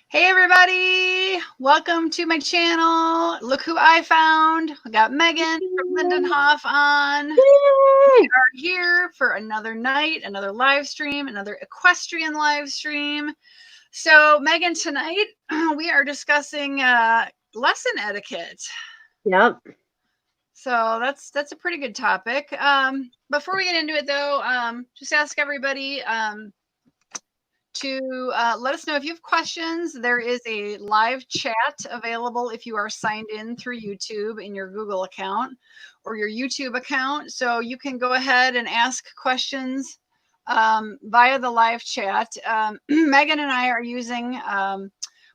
Hey everybody, welcome to my channel. Look who I found. I got Megan from Lindinhof on. We are here for another night, another live stream, another equestrian live stream. So Megan, tonight we are discussing lesson etiquette. Yep. So that's a pretty good topic. Before we get into it though, just ask everybody to let us know if you have questions. There is a live chat available if you are signed in through YouTube in your Google account or your YouTube account. So you can go ahead and ask questions via the live chat. Megan and I are using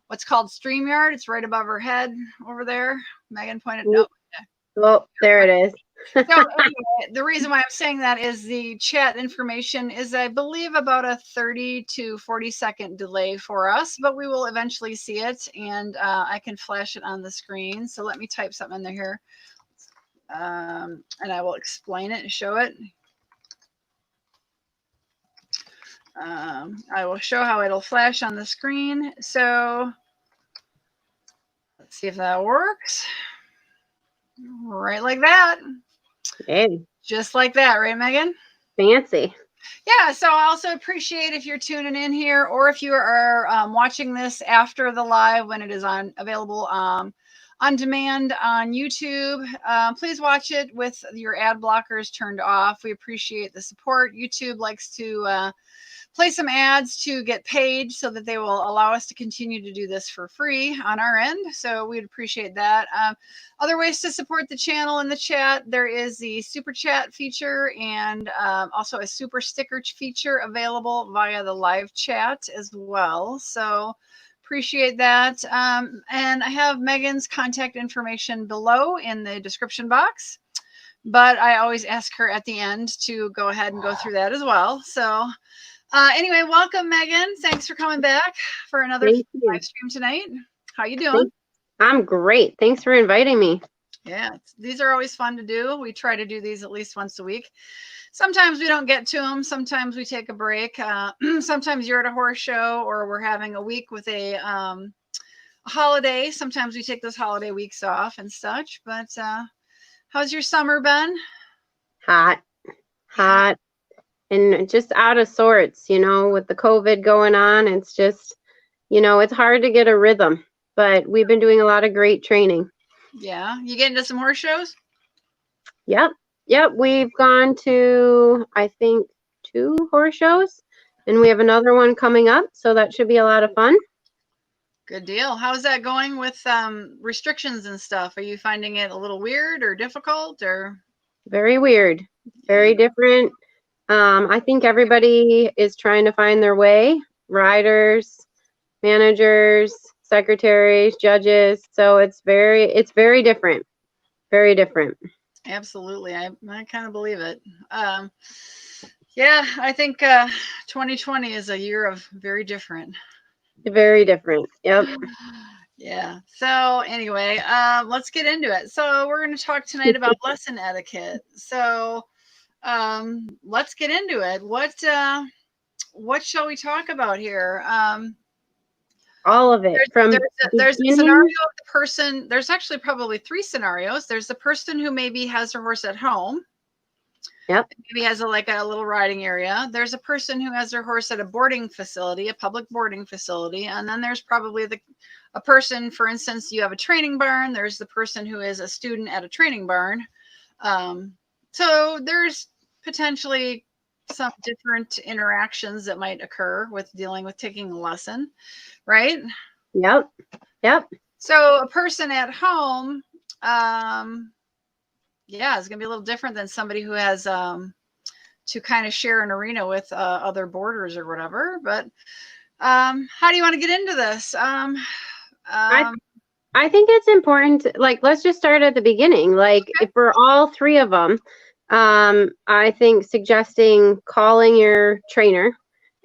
what's called StreamYard. It's right above her head over there. Megan pointed, nope. Oh, there it is. So anyway, the reason why I'm saying that is the chat information is, I believe, about a 30 to 40-second delay for us, but we will eventually see it, and I can flash it on the screen. So let me type something in there here, and I will explain it and show it. I will show how it'll flash on the screen. So let's see if that works. Right like that. Hey. Just like that, right, Megan? Fancy. Yeah, so I also appreciate if you're tuning in here, or if you are watching this after the live when it is available on demand on YouTube. Please watch it with your ad blockers turned off. We appreciate the support. YouTube likes to play some ads to get paid so that they will allow us to continue to do this for free on our end. So we'd appreciate that. Other ways to support the channel in the chat, there is the super chat feature and also a super sticker feature available via the live chat as well. So appreciate that. And I have Megan's contact information below in the description box, but I always ask her at the end to go ahead and go through that as well. So anyway, welcome, Megan. Thanks for coming back for another live stream tonight. How you doing? I'm great. Thanks for inviting me. Yeah, these are always fun to do. We try to do these at least once a week. Sometimes we don't get to them. Sometimes we take a break. Sometimes you're at a horse show or we're having a week with a holiday. Sometimes we take those holiday weeks off and such. But how's your summer been? Hot. And just out of sorts, with the COVID going on. It's just, it's hard to get a rhythm, but we've been doing a lot of great training. Yeah. You get into some horse shows? Yep. We've gone to, I think, 2 horse shows, and we have another one coming up. So that should be a lot of fun. Good deal. How's that going with restrictions and stuff? Are you finding it a little weird or difficult or? Very weird. Very different. I think everybody is trying to find their way, riders, managers, secretaries, judges. So it's very different. Very different. Absolutely. I kind of believe it. Yeah, I think 2020 is a year of very different. Very different. Yep. Yeah. So anyway, let's get into it. So we're going to talk tonight about lesson etiquette. So let's get into it. What shall we talk about here? All of it. There's a scenario of the person. There's actually probably 3 scenarios. There's the person who maybe has her horse at home. Yep. Maybe has a little riding area. There's a person who has their horse at a boarding facility, a public boarding facility, and then there's probably a person, for instance, you have a training barn. There's the person who is a student at a training barn. So there's potentially some different interactions that might occur with dealing with taking a lesson, right? Yep. So a person at home, yeah, it's going to be a little different than somebody who has to kind of share an arena with other boarders or whatever. But how do you want to get into this? I think it's important. Let's just start at the beginning. Okay. If we're all 3 of them, I think suggesting calling your trainer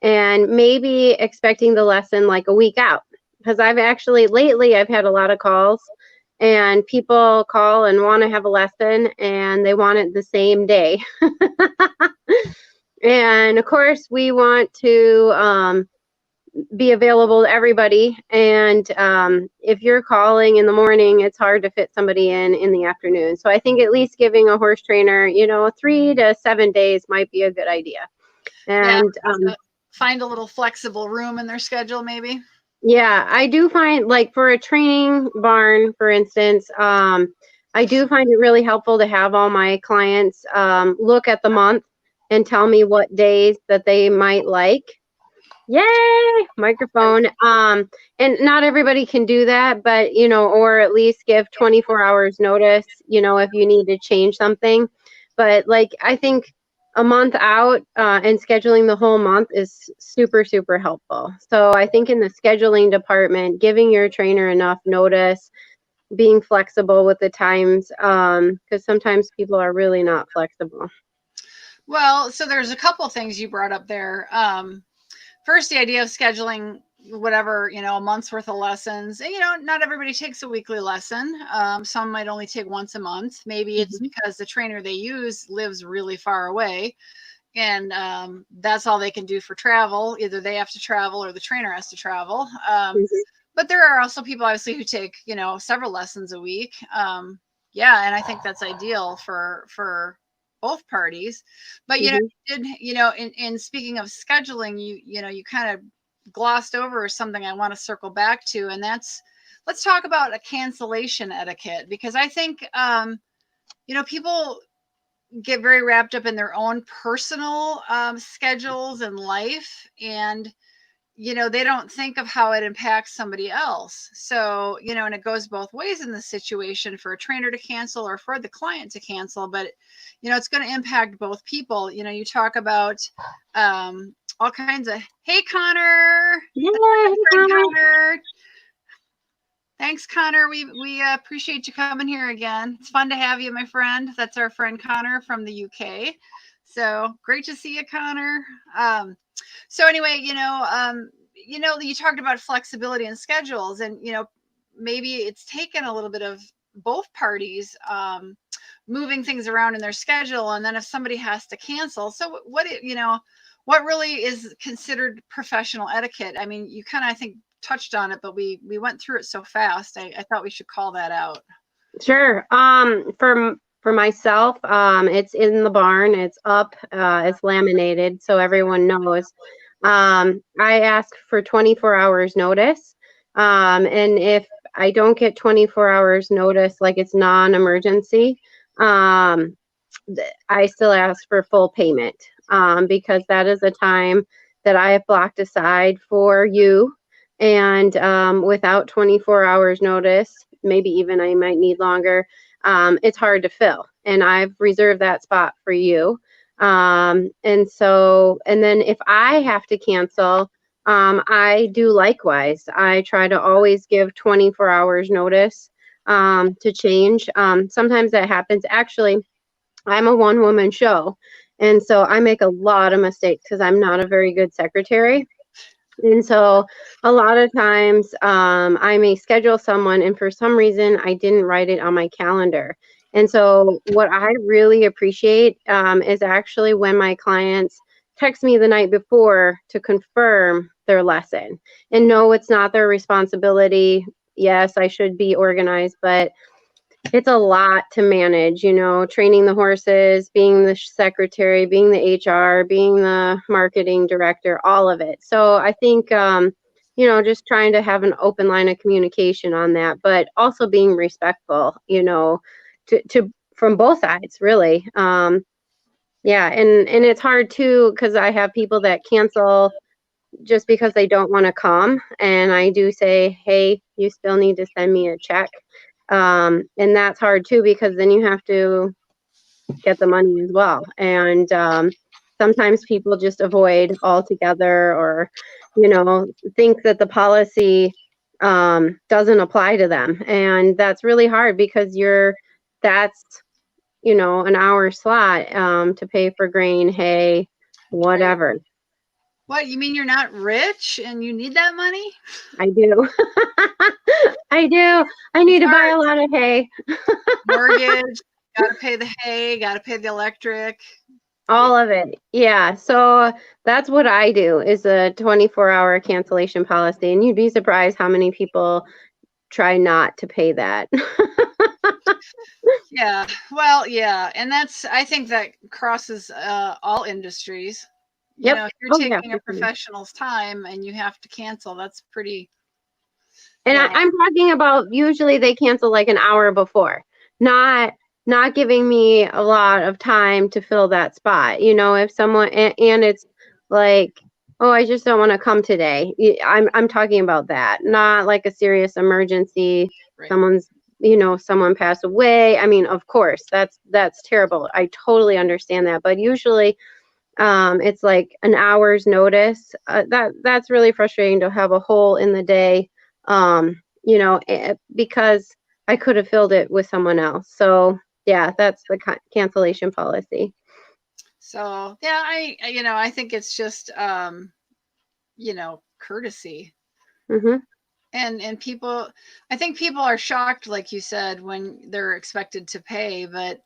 and maybe expecting the lesson like a week out. Because lately I've had a lot of calls and people call and want to have a lesson and they want it the same day. And of course we want to be available to everybody. And if you're calling in the morning, it's hard to fit somebody in the afternoon. So I think at least giving a horse trainer, 3 to 7 days might be a good idea. And find a little flexible room in their schedule, maybe. Yeah, I do find, like, for a training barn, for instance, I do find it really helpful to have all my clients look at the month and tell me what days that they might like. Yay, microphone. And not everybody can do that, but, or at least give 24 hours notice, if you need to change something. But, like, I think a month out and scheduling the whole month is super, super helpful. So I think in the scheduling department, giving your trainer enough notice, being flexible with the times, because sometimes people are really not flexible. Well, so there's a couple things you brought up there. First, the idea of scheduling whatever, a month's worth of lessons. And, not everybody takes a weekly lesson. Some might only take once a month. Maybe it's because the trainer they use lives really far away. And that's all they can do for travel. Either they have to travel or the trainer has to travel. But there are also people, obviously, who take, several lessons a week. Yeah, and I think that's ideal for both parties. But in speaking of scheduling, you kind of glossed over something I want to circle back to, and let's talk about a cancellation etiquette, because I think people get very wrapped up in their own personal schedules and life, and they don't think of how it impacts somebody else. So, and it goes both ways in this situation, for a trainer to cancel or for the client to cancel, but, it's going to impact both people. You talk about all kinds of, hey, Connor. Yeah, Connor. Thanks, Connor. We appreciate you coming here again. It's fun to have you, my friend. That's our friend Connor from the UK. So great to see you, Connor. So anyway, you talked about flexibility and schedules, and maybe it's taken a little bit of both parties moving things around in their schedule, and then if somebody has to cancel, so what really is considered professional etiquette? I mean, you kind of, I think, touched on it, but we went through it so fast. I thought we should call that out. Sure. For myself, it's in the barn. It's up. It's laminated, so everyone knows. I ask for 24 hours notice. And if I don't get 24 hours notice, like it's non-emergency, I still ask for full payment, because that is a time that I have blocked aside for you. And without 24 hours notice, maybe even I might need longer, it's hard to fill. And I've reserved that spot for you. And then if I have to cancel, I do likewise. I try to always give 24 hours notice to change. Sometimes that happens. Actually, I'm a one-woman show, and so I make a lot of mistakes because I'm not a very good secretary. And so a lot of times I may schedule someone, and for some reason I didn't write it on my calendar. And so what I really appreciate is actually when my clients text me the night before to confirm their lesson, and no, it's not their responsibility. Yes, I should be organized, but it's a lot to manage, training the horses, being the secretary, being the HR, being the marketing director, all of it. So I think, just trying to have an open line of communication on that, but also being respectful, to from both sides, really. Yeah. And it's hard too, because I have people that cancel just because they don't want to come. And I do say, hey, you still need to send me a check. And that's hard too, because then you have to get the money as well. And sometimes people just avoid altogether, or, think that the policy doesn't apply to them. And that's really hard, because that's, an hour slot to pay for grain, hay, whatever. What, you mean you're not rich and you need that money? I do. I do. I need to buy a lot of hay. Mortgage, gotta pay the hay, gotta pay the electric. All of it. Yeah. So that's what I do is a 24-hour cancellation policy. And you'd be surprised how many people try not to pay that. Yeah. Well, yeah. And I think that crosses all industries. You Yep. know, if you're Oh, yeah. taking a professional's time and you have to cancel, that's pretty, And yeah. I'm talking about usually they cancel like an hour before, not not giving me a lot of time to fill that spot. If someone and it's like, oh, I just don't want to come today. I'm talking about that, not like a serious emergency. Right. Someone's someone passed away. I mean, of course, that's terrible. I totally understand that, but usually it's like an hour's notice. That's really frustrating to have a hole in the day, because I could have filled it with someone else. So yeah, that's the cancellation policy. So yeah, I think it's just courtesy. Hmm. And people, I think people are shocked, like you said, when they're expected to pay. But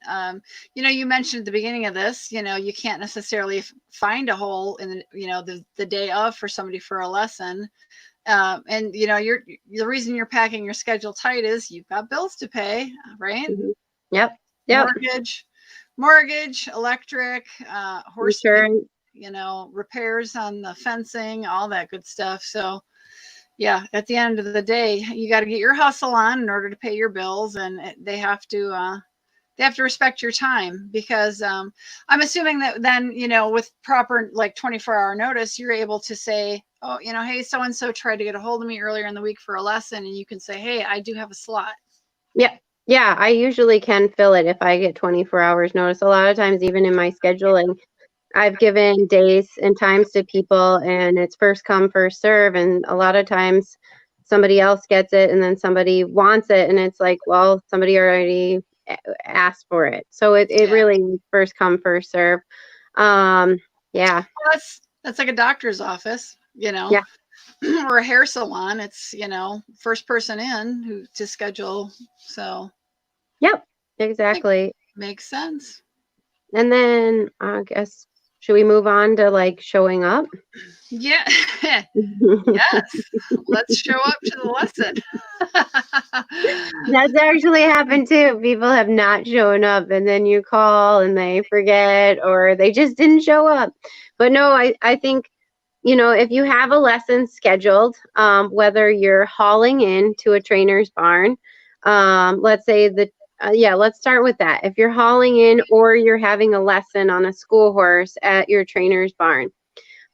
you mentioned at the beginning of this, you can't necessarily find a hole in the day of for somebody for a lesson. And you're the reason you're packing your schedule tight is you've got bills to pay, right? Hmm. Yep. Yep. Mortgage, electric, horse, Insurance. repairs on the fencing, all that good stuff. So yeah, at the end of the day, you got to get your hustle on in order to pay your bills, and they have to respect your time, because I'm assuming that then with proper like 24-hour notice, you're able to say, oh, hey, so and so tried to get a hold of me earlier in the week for a lesson, and you can say, hey, I do have a slot. Yep. Yeah, I usually can fill it if I get 24 hours notice. A lot of times, even in my scheduling, I've given days and times to people, and it's first come, first serve. And a lot of times somebody else gets it and then somebody wants it. And it's like, well, somebody already asked for it. So it Yeah. really is first come, first serve. Yeah. Well, that's like a doctor's office, Yeah. or a hair salon. It's, first person in who to schedule. So Yep. it Exactly. makes sense. And then I guess, should we move on to like showing up? Yeah. Yes. Let's show up to the lesson. That's actually happened too. People have not shown up and then you call and they forget or they just didn't show up. But no, I think, if you have a lesson scheduled, whether you're hauling in to a trainer's barn, let's say yeah, let's start with that. If you're hauling in or you're having a lesson on a school horse at your trainer's barn,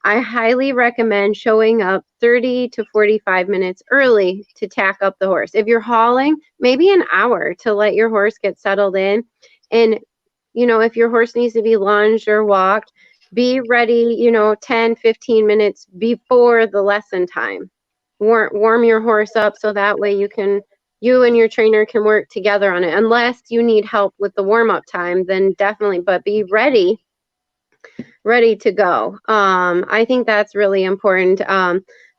I highly recommend showing up 30 to 45 minutes early to tack up the horse. If you're hauling, maybe an hour to let your horse get settled in. And, if your horse needs to be lunged or walked, be ready, 10, 15 minutes before the lesson time. Warm your horse up so that way you and your trainer can work together on it. Unless you need help with the warm up time, then definitely, but be ready to go. I think that's really important.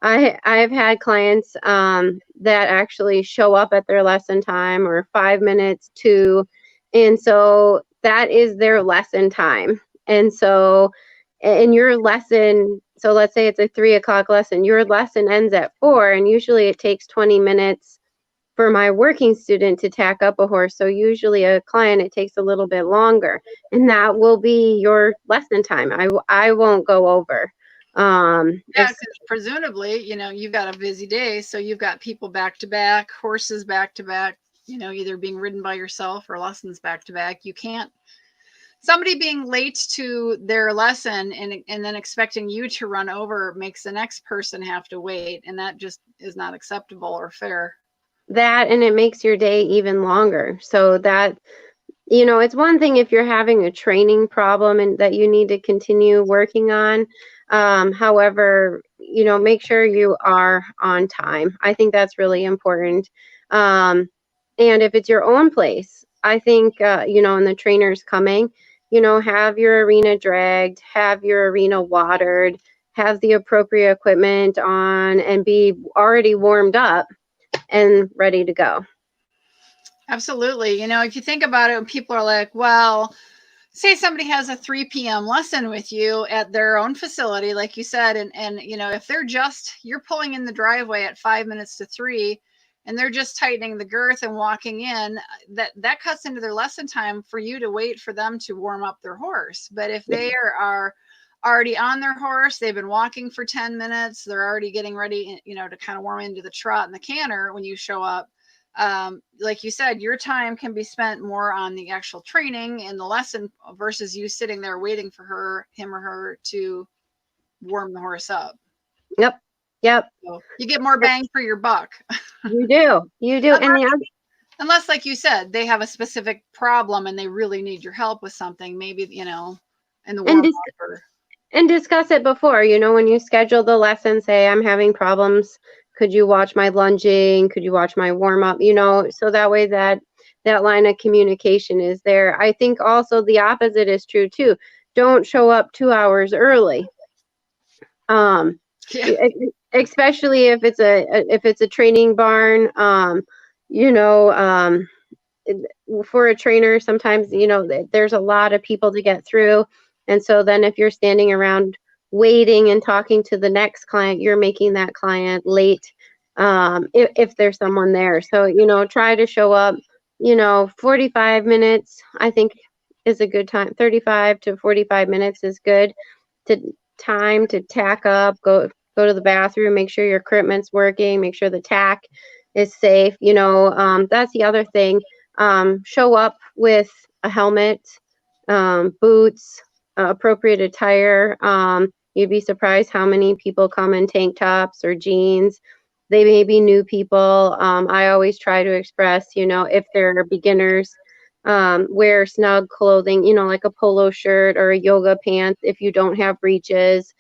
I've had clients that actually show up at their lesson time or 5 minutes to, and so that is their lesson time. And so, in your lesson, so let's say it's a 3 o'clock lesson, your lesson ends at 4, and usually it takes 20 minutes for my working student to tack up a horse. So usually a client, it takes a little bit longer, and that will be your lesson time. I won't go over. Yeah, because presumably, you've got a busy day, so you've got people back to back, horses back to back, either being ridden by yourself or lessons back to back. You can't somebody being late to their lesson and then expecting you to run over makes the next person have to wait, and that just is not acceptable or fair. that and it makes your day even longer. So that it's one thing if you're having a training problem and that you need to continue working on. However, make sure you are on time. I think that's really important. And if it's your own place, I think, and the trainer's coming, have your arena dragged, have your arena watered, have the appropriate equipment on, and be already warmed up and ready to go. Absolutely. If you think about it, when people are like, well, say somebody has a 3 p.m. lesson with you at their own facility, like you said, and you know, if they're just, you're pulling in the driveway at 5 minutes to 3, and they're just tightening the girth and walking in, that cuts into their lesson time for you to wait for them to warm up their horse. But if they are already on their horse, they've been walking for 10 minutes, they're already getting ready, you know, to kind of warm into the trot and the canter when you show up. Like you said, your time can be spent more on the actual training and the lesson versus you sitting there waiting for him or her to warm the horse up. Yep. Yep. So you get more bang for your buck. You do. You do. And the other, unless, like you said, they have a specific problem and they really need your help with something, maybe, you know, in the warm up. And discuss it before, you know, when you schedule the lesson, say, I'm having problems. Could you watch my lunging? Could you watch my warm up? You know, so that way that line of communication is there. I think also the opposite is true too. Don't show up 2 hours early. Especially if it's a training barn. You know, for a trainer, sometimes, you know, there's a lot of people to get through. And so then if you're standing around waiting and talking to the next client, you're making that client late, if there's someone there. So, you know, try to show up, you know, 45 minutes, I think, is a good time. 35 to 45 minutes is good time to tack up, go to the bathroom, make sure your equipment's working, make sure the tack is safe. You know, that's the other thing. Show up with a helmet, boots, appropriate attire. You'd be surprised how many people come in tank tops or jeans. They may be new people. I always try to express, you know, if they're beginners, wear snug clothing, you know, like a polo shirt or a yoga pants if you don't have breeches,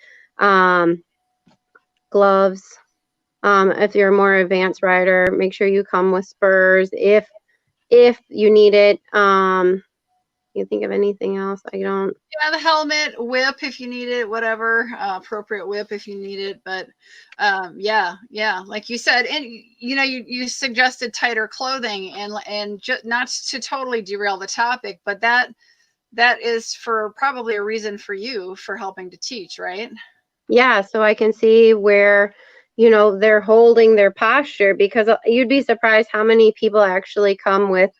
gloves. If you're a more advanced rider, make sure you come with spurs if you need it. You think of anything else? I don't. Yeah, the helmet, whip if you need it, whatever, appropriate whip if you need it. But yeah, like you said, and you know, you suggested tighter clothing, and just not to totally derail the topic, but that is for probably a reason for you for helping to teach, right? Yeah, so I can see where, you know, they're holding their posture, because you'd be surprised how many people actually come with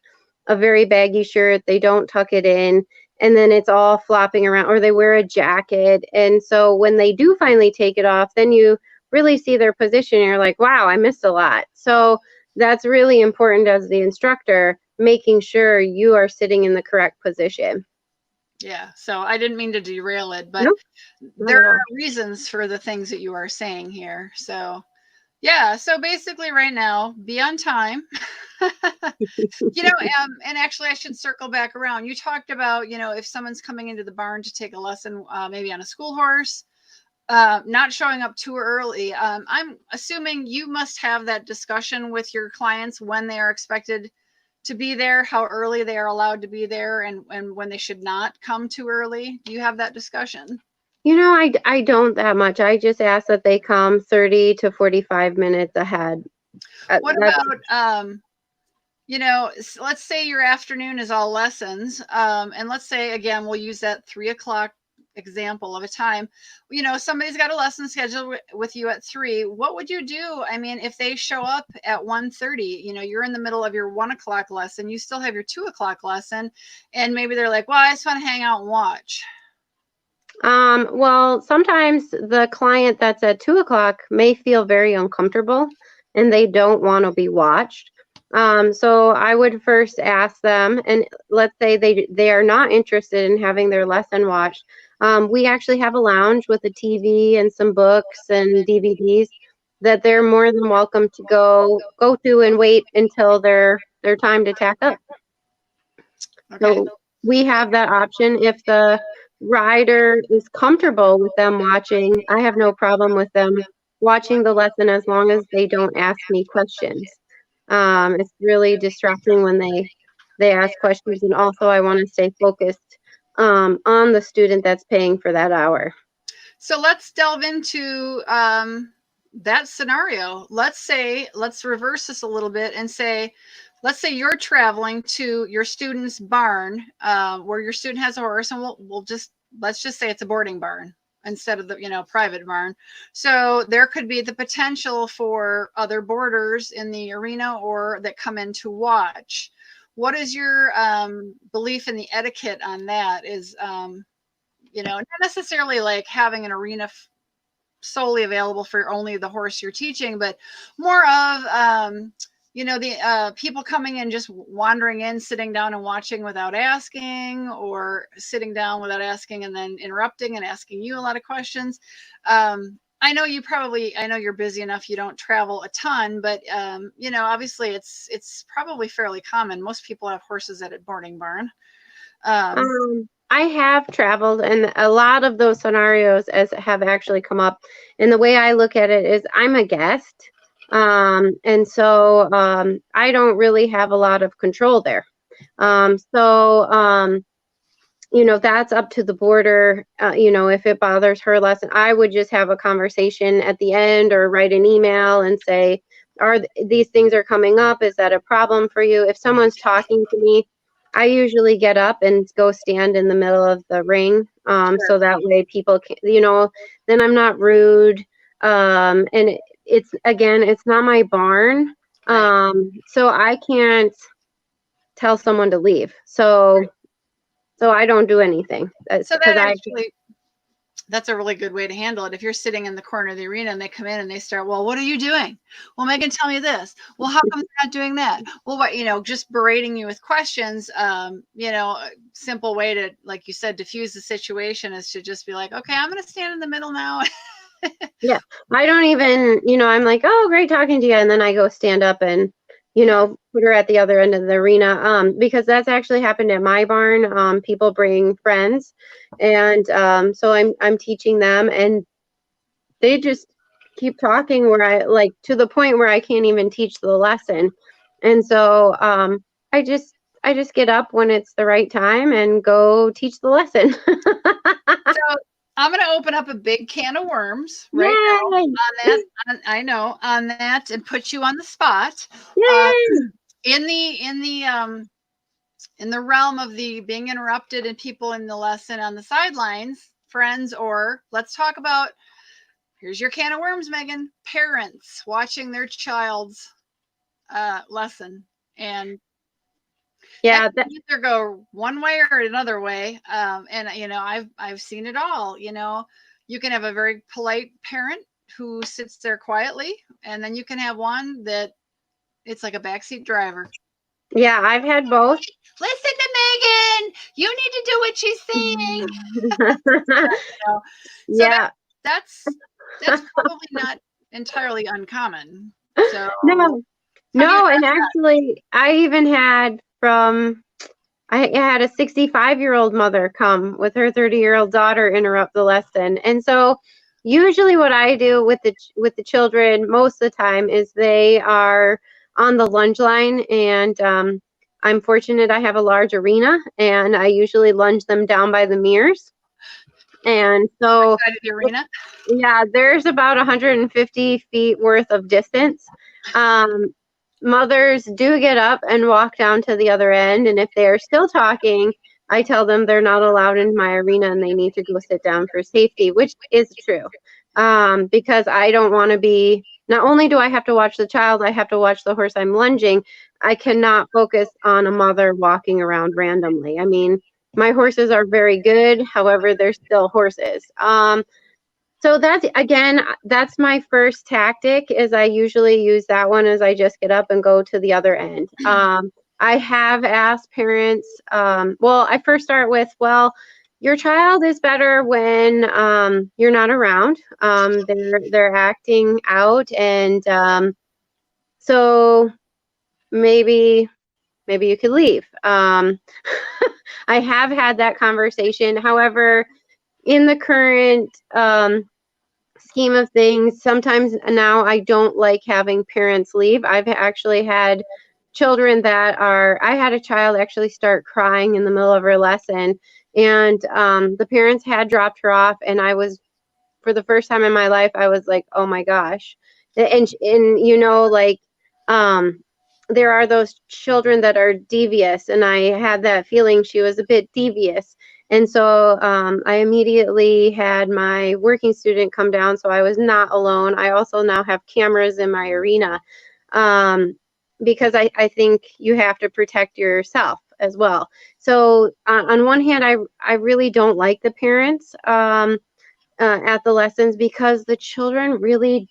a very baggy shirt, they don't tuck it in, and then it's all flopping around, or they wear a jacket. And so when they do finally take it off, then you really see their position and you're like, wow, I missed a lot. So that's really important as the instructor, making sure you are sitting in the correct position. Yeah, so I didn't mean to derail it, but Nope, there are reasons for the things that you are saying here. So yeah, so basically right now, be on time. You know, and actually I should circle back around. You talked about, you know, if someone's coming into the barn to take a lesson, maybe on a school horse, not showing up too early. I'm assuming you must have that discussion with your clients when they are expected to be there, how early they are allowed to be there, and when they should not come too early. Do you have that discussion? You know, I don't that much. I just ask that they come 30 to 45 minutes ahead. What about, you know, let's say your afternoon is all lessons, and let's say, again, we'll use that 3 o'clock example of a time. You know, somebody's got a lesson scheduled with you at 3. What would you do? I mean, if they show up at 1:30, you know, you're in the middle of your 1 o'clock lesson, you still have your 2 o'clock lesson, and maybe they're like, well, I just want to hang out and watch. Well, sometimes the client that's at 2 o'clock may feel very uncomfortable and they don't want to be watched. So I would first ask them, and let's say they are not interested in having their lesson watched. We actually have a lounge with a TV and some books and DVDs that they're more than welcome to go to and wait until their time to tack up. Okay. So we have that option. If the rider is comfortable with them watching, I have no problem with them watching the lesson as long as they don't ask me questions. It's really distracting when they ask questions, and also I want to stay focused on the student that's paying for that hour. So let's delve into that scenario. Let's reverse this a little bit and say, let's say you're traveling to your student's barn, where your student has a horse, and let's just say it's a boarding barn instead of the private barn. So there could be the potential for other boarders in the arena or that come in to watch. What is your belief in the etiquette on that? Is not necessarily like having an arena solely available for only the horse you're teaching, but more of the people coming in, just wandering in, sitting down and watching without asking, or sitting down without asking and then interrupting and asking you a lot of questions. I know you're busy enough, you don't travel a ton, but obviously it's probably fairly common. Most people have horses at a boarding barn. I have traveled, and a lot of those scenarios have actually come up. And the way I look at it is I'm a guest. And so I don't really have a lot of control there. That's up to the boarder. If it bothers her lesson, I would just have a conversation at the end or write an email and say, these things are coming up? Is that a problem for you? If someone's talking to me, I usually get up and go stand in the middle of the ring. So that way people can, then I'm not rude. And it's not my barn. So I can't tell someone to leave. So I don't do anything. So that's a really good way to handle it. If you're sitting in the corner of the arena and they come in and they start, well, what are you doing? Well, Megan, tell me this. Well, how come they're not doing that? Well, what, just berating you with questions, a simple way to, like you said, diffuse the situation is to just be like, okay, I'm going to stand in the middle now. Yeah. I don't even, I'm like, oh, great talking to you. And then I go stand up and, put her at the other end of the arena. Because that's actually happened at my barn. People bring friends, and so I'm teaching them, and they just keep talking to the point where I can't even teach the lesson. And so I just get up when it's the right time and go teach the lesson. So I'm going to open up a big can of worms right now on that. On that, and put you on the spot. In the realm of the being interrupted and people in the lesson on the sidelines, friends, or let's talk about, here's your can of worms, Megan, parents watching their child's lesson. And that can either go one way or another way. And I've seen it all. You can have a very polite parent who sits there quietly, and then you can have one that it's like a backseat driver. Yeah, I've had both. Listen to Megan. You need to do what she's saying. So that's probably not entirely uncommon. So no, and actually, I even had I had a 65-year-old mother come with her 30-year-old daughter interrupt the lesson. And so usually what I do with the children most of the time is they are on the lunge line, and I'm fortunate I have a large arena, and I usually lunge them down by the mirrors. And so the arena? Yeah, there's about 150 feet worth of distance. Mothers do get up and walk down to the other end, and if they are still talking, I tell them they're not allowed in my arena and they need to go sit down for safety, which is true. Because I don't want to be, not only do I have to watch the child, I have to watch the horse I'm lunging. I cannot focus on a mother walking around randomly. I mean, my horses are very good, however, they're still horses. So that's my first tactic, is I usually use that one as I just get up and go to the other end. I have asked parents, I first start with, your child is better when you're not around. They're acting out, and so maybe you could leave. I have had that conversation. However, in the current scheme of things, sometimes now I don't like having parents leave. I've actually had children I had a child actually start crying in the middle of her lesson, and the parents had dropped her off, and for the first time in my life, I was like, oh my gosh. And there are those children that are devious, and I had that feeling she was a bit devious. And so I immediately had my working student come down, so I was not alone. I also now have cameras in my arena, because I think you have to protect yourself as well. So on one hand, I really don't like the parents at the lessons, because the children really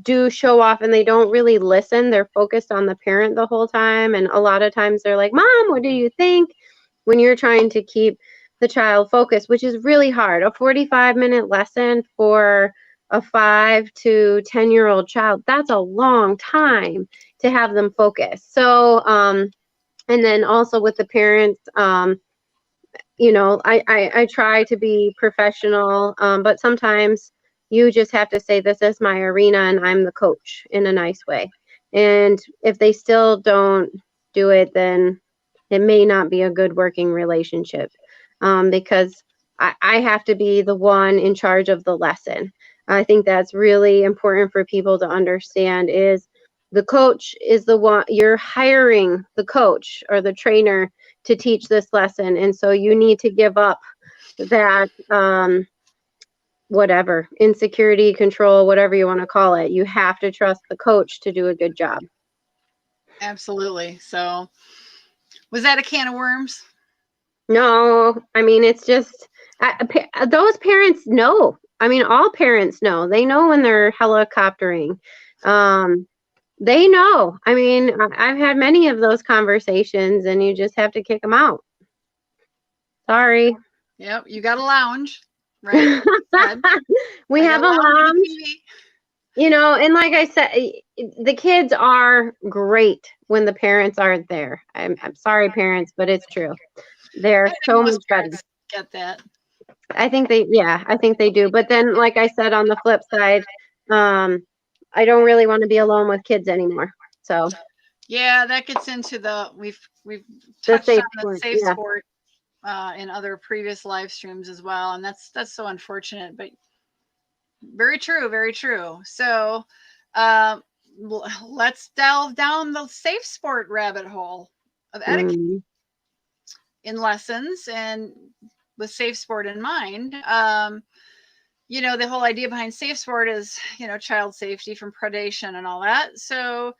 do show off and they don't really listen. They're focused on the parent the whole time. And a lot of times they're like, Mom, what do you think? When you're trying to keep the child focused, which is really hard. A 45-minute lesson for a 5 to 10-year-old child, that's a long time to have them focus. So, and then also with the parents, I try to be professional, but sometimes you just have to say, this is my arena and I'm the coach, in a nice way. And if they still don't do it, then it may not be a good working relationship, because I have to be the one in charge of the lesson. I think that's really important for people to understand, is the coach is the one, you're hiring the coach or the trainer to teach this lesson. And so you need to give up that, whatever, insecurity, control, whatever you want to call it. You have to trust the coach to do a good job. Absolutely. So was that a can of worms? No, I mean, it's just, those parents know. I mean, all parents know. They know when they're helicoptering. They know. I mean, I've had many of those conversations, and you just have to kick them out. Sorry. Yep, you got a lounge, right? We have a lounge. And like I said, the kids are great when the parents aren't there. I'm sorry, parents, but it's true. They're so much better. Get that. I think they do. But then, like I said, on the flip side, I don't really want to be alone with kids anymore. So yeah, that gets into we've touched on the safe sport in other previous live streams as well, and that's so unfortunate, but very true, very true. So let's delve down the safe sport rabbit hole of etiquette in lessons, and with safe sport in mind. The whole idea behind safe sport is, child safety from predation and all that. So,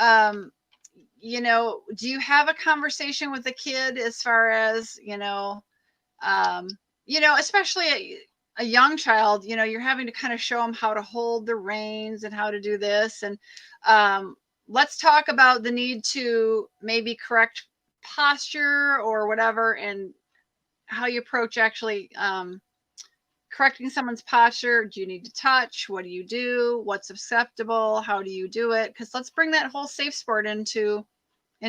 do you have a conversation with the kid as far as, especially a young child, you're having to kind of show them how to hold the reins and how to do this. And let's talk about the need to maybe correct posture or whatever, and how you approach actually correcting someone's posture. Do you need to touch? What do you do? What's acceptable? How do you do it? Because let's bring that whole safe sport into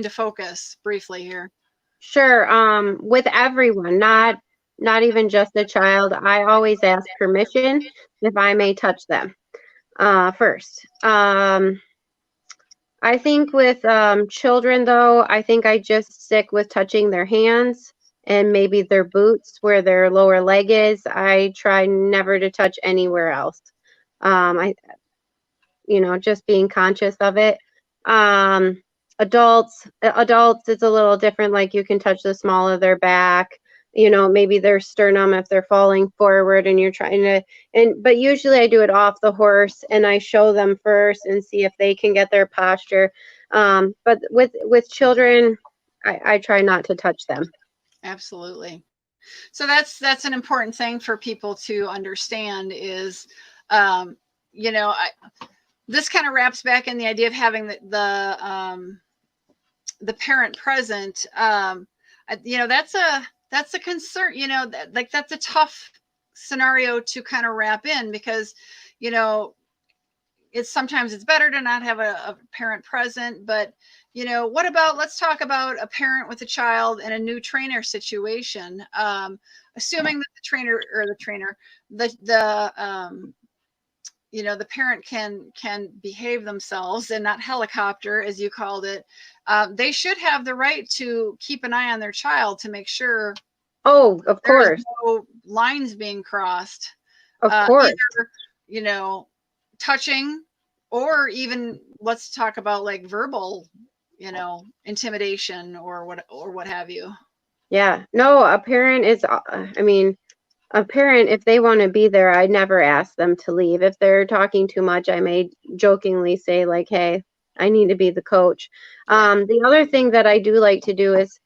focus briefly here. Sure. With everyone, not even just the child, I always ask permission if I may touch them first. I think with children, though, I think I just stick with touching their hands and maybe their boots where their lower leg is. I try never to touch anywhere else. Just being conscious of it. Adults, it's a little different. Like, you can touch the small of their back, maybe their sternum if they're falling forward and you're trying to, but usually I do it off the horse and I show them first and see if they can get their posture. But with children, I try not to touch them. Absolutely. So that's an important thing for people to understand is, this kind of wraps back in the idea of having the parent present. That's a concern, that's a tough scenario to kind of wrap in, because, it's better to not have a parent present. But, what about, let's talk about a parent with a child in a new trainer situation. Assuming that the parent can behave themselves and not helicopter, as you called it. They should have the right to keep an eye on their child to make sure. Oh, of course. No lines being crossed. Of course. Either, touching, or even let's talk about like verbal, intimidation or what have you. Yeah. No, a parent is, I mean, a parent, if they want to be there, I never ask them to leave. If they're talking too much, I may jokingly say, like, hey, I need to be the coach. Yeah. The other thing that I do like to do is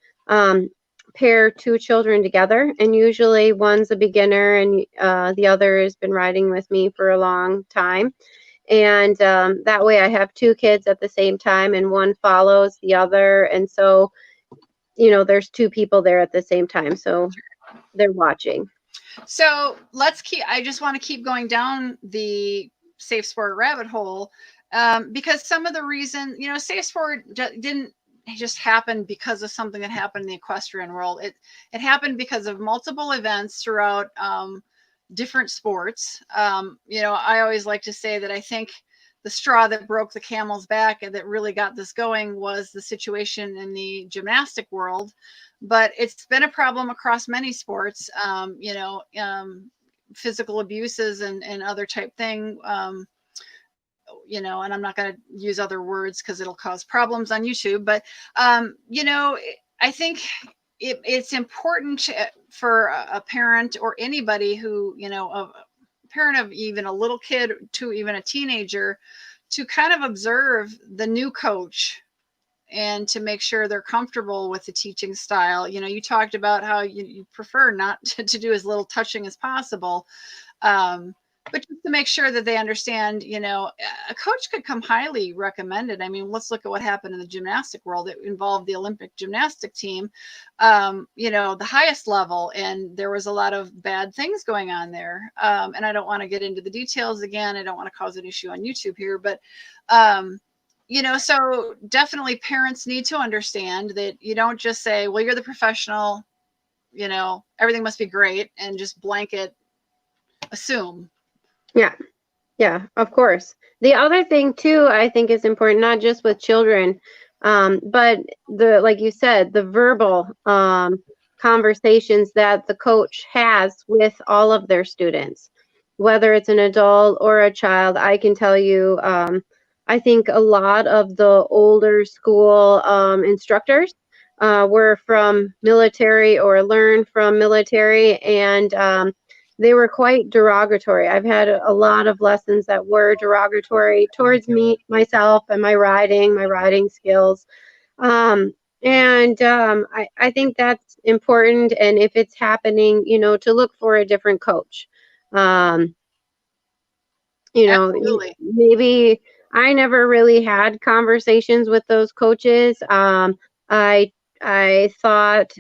pair two children together. And usually one's a beginner and the other has been riding with me for a long time. And that way I have two kids at the same time and one follows the other. And so, there's two people there at the same time. So they're watching. So I just want to keep going down the safe sport rabbit hole, because some of the reason, safe sport didn't just happen because of something that happened in the equestrian world. It happened because of multiple events throughout different sports. I always like to say that I think the straw that broke the camel's back and that really got this going was the situation in the gymnastic world. But it's been a problem across many sports, physical abuses and other type thing, and I'm not going to use other words because it'll cause problems on YouTube. But, I think it's important for a parent or anybody who, a parent of even a little kid to even a teenager, to kind of observe the new coach and to make sure they're comfortable with the teaching style. You talked about how you prefer not to do as little touching as possible. But just to make sure that they understand, a coach could come highly recommended. I mean, let's look at what happened in the gymnastic world. It involved the Olympic gymnastic team, the highest level, and there was a lot of bad things going on there. And I don't want to get into the details again. I don't want to cause an issue on YouTube here, but so definitely parents need to understand that you don't just say, well, you're the professional, everything must be great, and just blanket assume. Yeah. Yeah, of course. The other thing too, I think is important, not just with children, but like you said, the verbal conversations that the coach has with all of their students, whether it's an adult or a child. I can tell you, I think a lot of the older school instructors were from military or learned from military, and they were quite derogatory. I've had a lot of lessons that were derogatory towards me, myself, and my riding skills. I think that's important. And if it's happening, to look for a different coach. Um, Absolutely. maybe I never really had conversations with those coaches. I I thought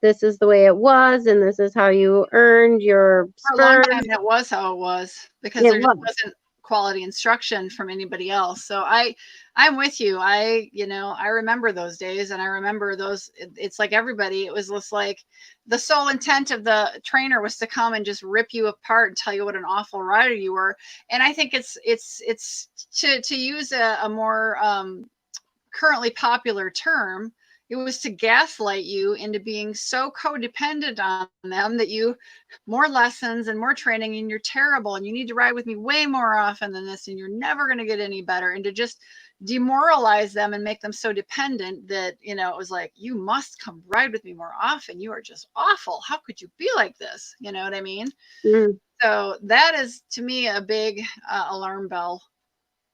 this is the way it was, and this is how you earned your For a long spurs. time, that was how it was, because It there just was. wasn't quality instruction from anybody else. So I'm with you. I remember those days, and I remember those. It's like everybody. It was just like the sole intent of the trainer was to come and just rip you apart and tell you what an awful rider you were. And I think it's to use a more currently popular term, it was to gaslight you into being so codependent on them that you more lessons and more training and you're terrible and you need to ride with me way more often than this and you're never going to get any better, and to just demoralize them and make them so dependent that it was like, you must come ride with me more often, you are just awful, how could you be like this, you know what I mean? Mm, So that is to me a big alarm bell.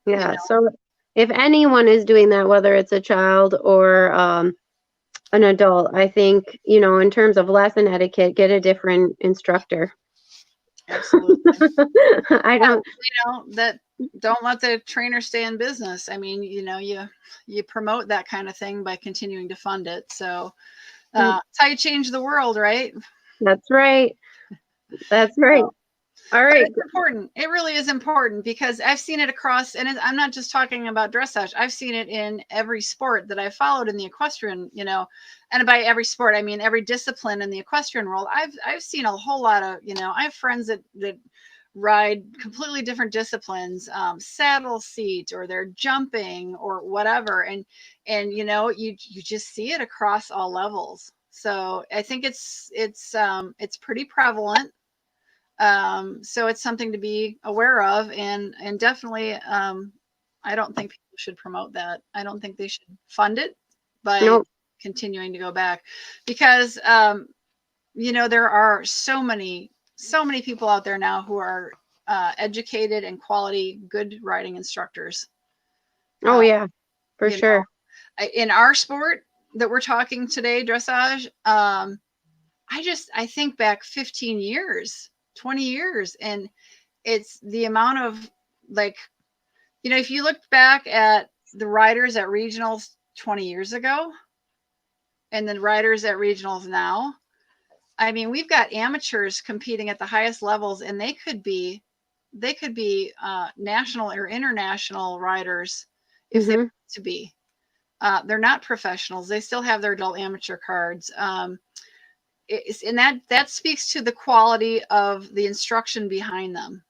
yeah. So if anyone is doing that, whether it's a child or an adult, I think, in terms of lesson etiquette, get a different instructor. Absolutely. I don't. That don't let the trainer stay in business. I mean, you promote that kind of thing by continuing to fund it. So that's how you change the world, right? That's right. That's right. So, All but right. it's important. It really is important, because I've seen it across, and I'm not just talking about dressage. I've seen it in every sport that I've followed in the equestrian, and by every sport, I mean every discipline in the equestrian world. I've seen a whole lot of, I have friends that ride completely different disciplines, saddle seat, or they're jumping or whatever. And you just see it across all levels. So I think it's pretty prevalent. So it's something to be aware of, and definitely, I don't think people should promote that. I don't think they should fund it by Nope. continuing to go back, because there are so many people out there now who are educated and quality, good riding instructors. Oh yeah, for sure. In our sport that we're talking today, dressage, I think back 15 years, 20 years, and it's the amount of, like, if you look back at the riders at regionals 20 years ago and the riders at regionals now, I mean, we've got amateurs competing at the highest levels, and they could be national or international riders if they want to be. They're not professionals. They still have their adult amateur cards. And that speaks to the quality of the instruction behind them.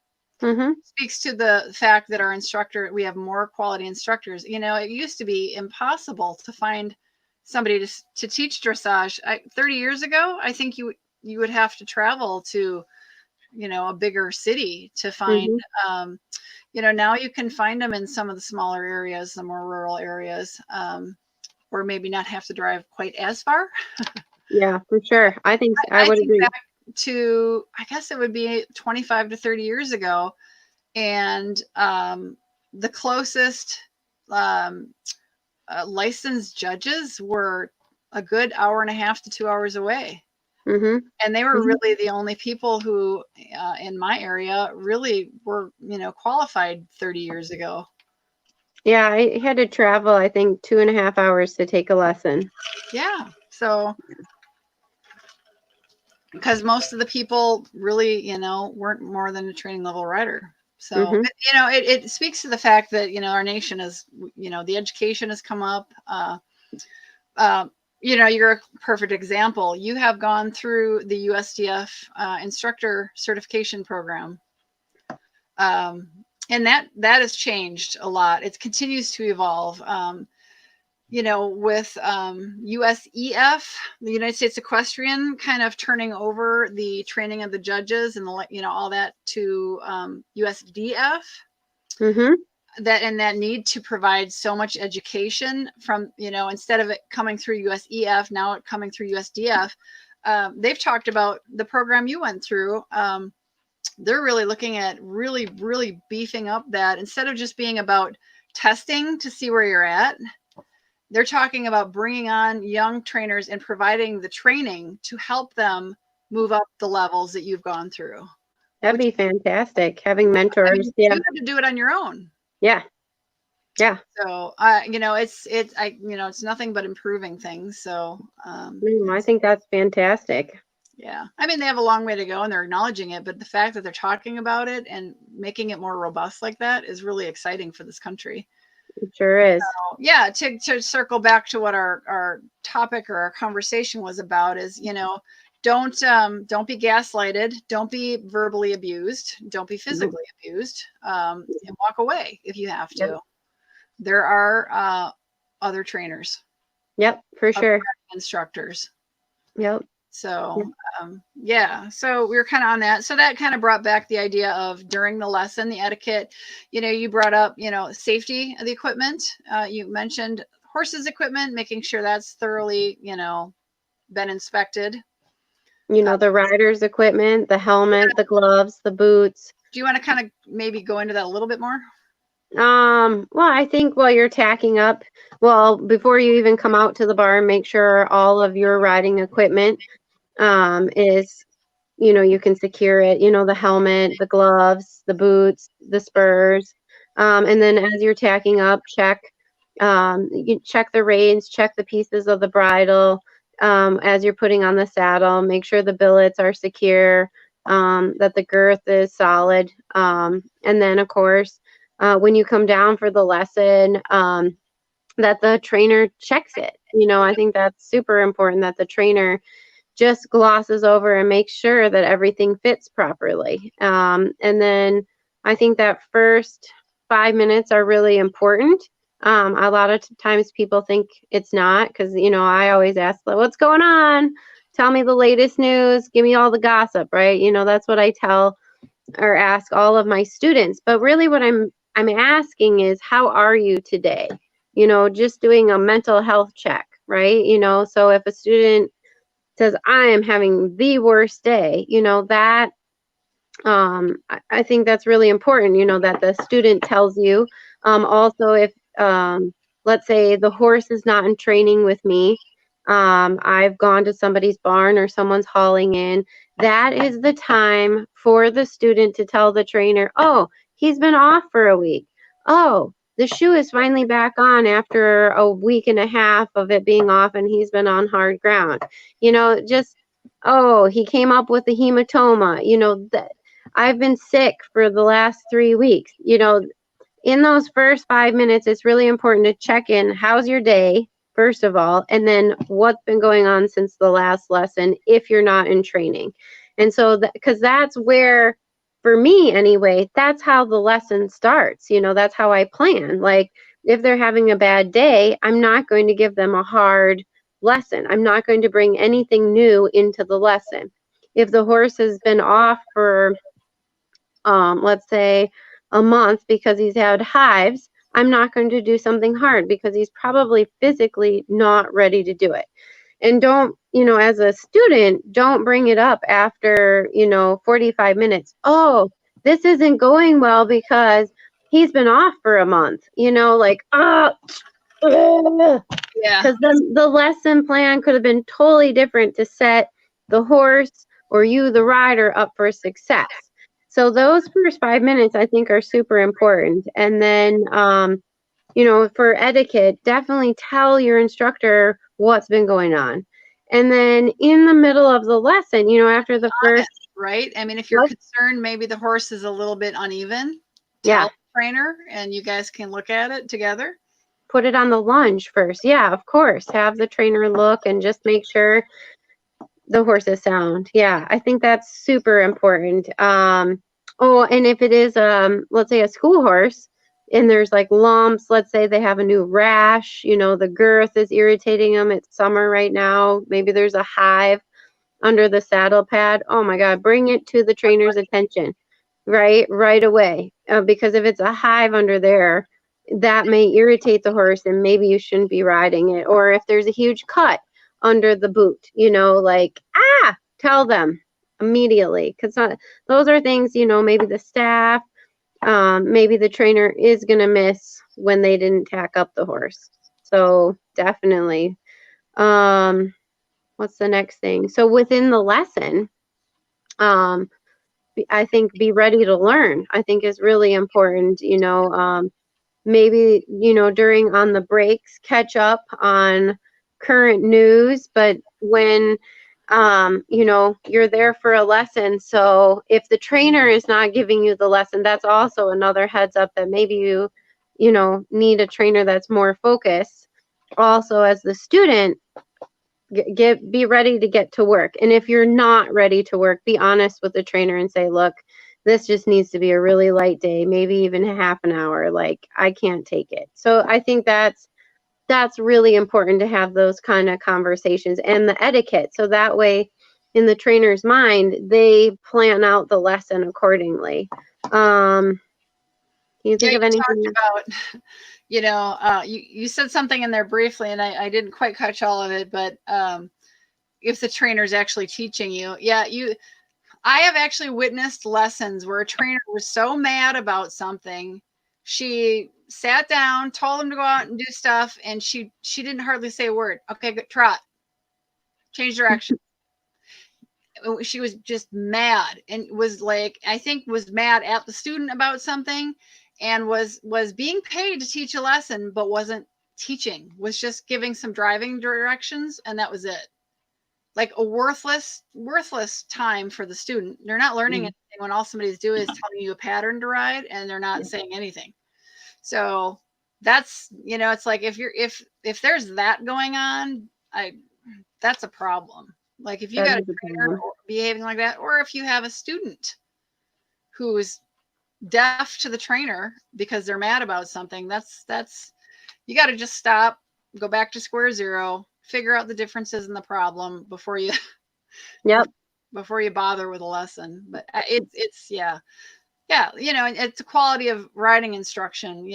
Speaks to the fact that we have more quality instructors. It used to be impossible to find somebody to teach dressage. 30 years ago, I think you would have to travel to, a bigger city to find, now you can find them in some of the smaller areas, the more rural areas, or maybe not have to drive quite as far. Yeah, for sure. I think I would agree. Back to, I guess it would be 25 to 30 years ago. And the closest licensed judges were a good hour and a half to 2 hours away. And they were really the only people who, in my area, really were, qualified 30 years ago. Yeah, I had to travel, I think, 2.5 hours to take a lesson. Yeah. So, because most of the people really, weren't more than a training level rider. So, it speaks to the fact that, our nation is, the education has come up. You're a perfect example. You have gone through the USDF instructor certification program. And that has changed a lot. It continues to evolve. With USEF, the United States Equestrian, kind of turning over the training of the judges and all that to USDF. That need to provide so much education from, instead of it coming through USEF, now it coming through USDF. They've talked about the program you went through. They're really looking at really beefing up that, instead of just being about testing to see where you're at. They're talking about bringing on young trainers and providing the training to help them move up the levels that you've gone through. That'd be fantastic, having mentors. You have to do it on your own. Yeah. So, it's nothing but improving things. So, I think that's fantastic. Yeah. I mean, they have a long way to go and they're acknowledging it, but the fact that they're talking about it and making it more robust like that is really exciting for this country. It sure is. So, yeah. To circle back to what our topic or our conversation was about is, don't be gaslighted. Don't be verbally abused. Don't be physically abused. And walk away if you have to. Yep. There are other trainers. Yep, for sure. Instructors. Yep. So, so we were kind of on that. So that kind of brought back the idea of, during the lesson, the etiquette, you brought up, safety of the equipment. You mentioned horses equipment, making sure that's thoroughly, been inspected. The rider's equipment, the helmet, the gloves, the boots. Do you want to kind of maybe go into that a little bit more? Well, I think while you're tacking up, before you even come out to the barn, make sure all of your riding equipment is, you can secure it, the helmet, the gloves, the boots, the spurs. And then as you're tacking up, you check the reins, check the pieces of the bridle. As you're putting on the saddle, make sure the billets are secure, that the girth is solid. And then, of course, when you come down for the lesson, that the trainer checks it. I think that's super important, that the trainer just glosses over and makes sure that everything fits properly. And then I think that first 5 minutes are really important. A lot of times people think it's not, because, I always ask, what's going on? Tell me the latest news. Give me all the gossip, right? That's what I tell or ask all of my students. But really what I'm I'm asking is, how are you today? You know, just doing a mental health check, right? You know, so if a student says, I am having the worst day, you know, that I think that's really important, you know, that the student tells you. Also, if let's say the horse is not in training with me, I've gone to somebody's barn or someone's hauling in, that is the time for the student to tell the trainer, oh, he's been off for a week. Oh, the shoe is finally back on after a week and a half of it being off and he's been on hard ground. You know, just, oh, he came up with a hematoma, you know, that I've been sick for the last 3 weeks. You know, in those first 5 minutes, it's really important to check in. How's your day, first of all, and then what's been going on since the last lesson if you're not in training. And so, because that's where, for me anyway, that's how the lesson starts. You know, that's how I plan. Like, if they're having a bad day, I'm not going to give them a hard lesson. I'm not going to bring anything new into the lesson. If the horse has been off for let's say a month because he's had hives, I'm not going to do something hard because he's probably physically not ready to do it. And don't, you know, as a student, don't bring it up after, you know, 45 minutes. Oh, this isn't going well because he's been off for a month, you know, like, oh, Yeah. because then the lesson plan could have been totally different to set the horse or you, the rider, up for success. So those first 5 minutes, I think, are super important. And then, you know, for etiquette, definitely tell your instructor what's been going on. And then in the middle of the lesson, you know, after the first, Right? I mean, if you're concerned, maybe the horse is a little bit uneven, tell yeah, the trainer and you guys can look at it together. put it on the lunge first. Yeah, of course. Have the trainer look and just make sure the horse is sound. Yeah, I think that's super important. Oh, and if it is, let's say a school horse, and there's like lumps, let's say they have a new rash, you know, the girth is irritating them. It's summer right now. Maybe there's a hive under the saddle pad. Oh my God, bring it to the trainer's attention, right away. Because if it's a hive under there, that may irritate the horse and maybe you shouldn't be riding it. Or if there's a huge cut under the boot, you know, like, tell them immediately. Because those are things, you know, maybe the staff, maybe the trainer is going to miss when they didn't tack up the horse. So definitely. What's the next thing? So within the lesson, um, I think be ready to learn, I think is really important, you know, maybe, you know, during on the breaks, catch up on current news, but when, you know, you're there for a lesson. So if the trainer is not giving you the lesson, that's also another heads up that maybe you know, need a trainer that's more focused. Also, as the student, be ready to get to work. And if you're not ready to work, be honest with the trainer and say, look, this just needs to be a really light day, maybe even a half an hour. Like, I can't take it. So I think that's really important to have those kind of conversations and the etiquette. So that way, in the trainer's mind, they plan out the lesson accordingly. Can you think of anything? Talked about, you know, you said something in there briefly, and I didn't quite catch all of it, but if the trainer is actually teaching you, I have actually witnessed lessons where a trainer was so mad about something, she sat down, told him to go out and do stuff, and she didn't hardly say a word. Okay, good, trot, change direction. She was just mad and was like, I think was mad at the student about something, and was being paid to teach a lesson but wasn't teaching, was just giving some driving directions, and that was it. Like a worthless time for the student. They're not learning anything when all somebody's doing is telling you a pattern to ride and they're not saying anything. So that's, you know, it's like if there's that going on, that's a problem. Like if you got a trainer behaving like that, or if you have a student who's deaf to the trainer because they're mad about something, that's you got to just stop, go back to square zero, figure out the differences in the problem before you before you bother with a lesson. But it's yeah, Yeah, it's a quality of riding instruction.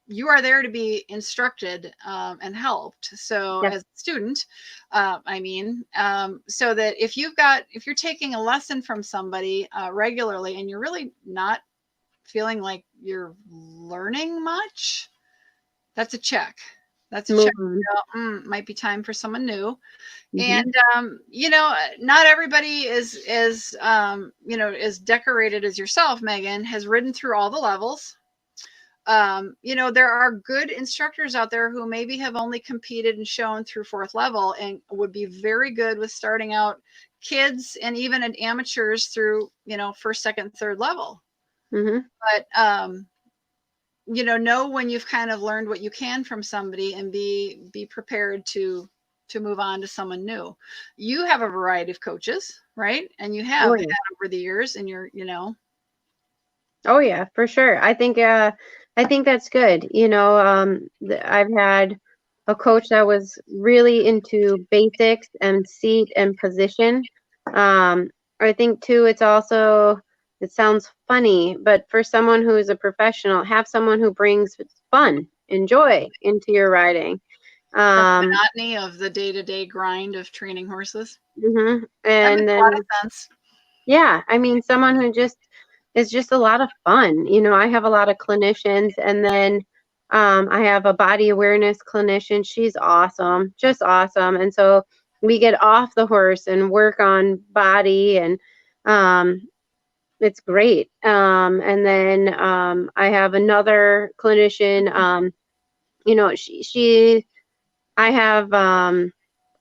You are there to be instructed and helped. So Yep. as a student, so that if you're taking a lesson from somebody regularly and you're really not feeling like you're learning much, that's a check. That's a Move check. on. Might be time for someone new. Mm-hmm. And not everybody is decorated as yourself, Megan, has ridden through all the levels. There are good instructors out there who maybe have only competed and shown through fourth level and would be very good with starting out kids and even amateurs through first, second, third level. Mm-hmm. But know when you've kind of learned what you can from somebody and be prepared to move on to someone new. You have a variety of coaches, right? And you have Oh had yeah. over the years, and Oh yeah, for sure. I think that's good. I've had a coach that was really into basics and seat and position. I think too, it sounds funny, but for someone who is a professional, have someone who brings fun and joy into your riding. from the Um, monotony of the day-to-day grind of training horses. That and makes a lot then of sense. yeah, I mean, someone who just is just a lot of fun. I have a lot of clinicians, and then I have a body awareness clinician. She's awesome, just awesome. And so we get off the horse and work on body, and um, it's great. And then I have another clinician. She I have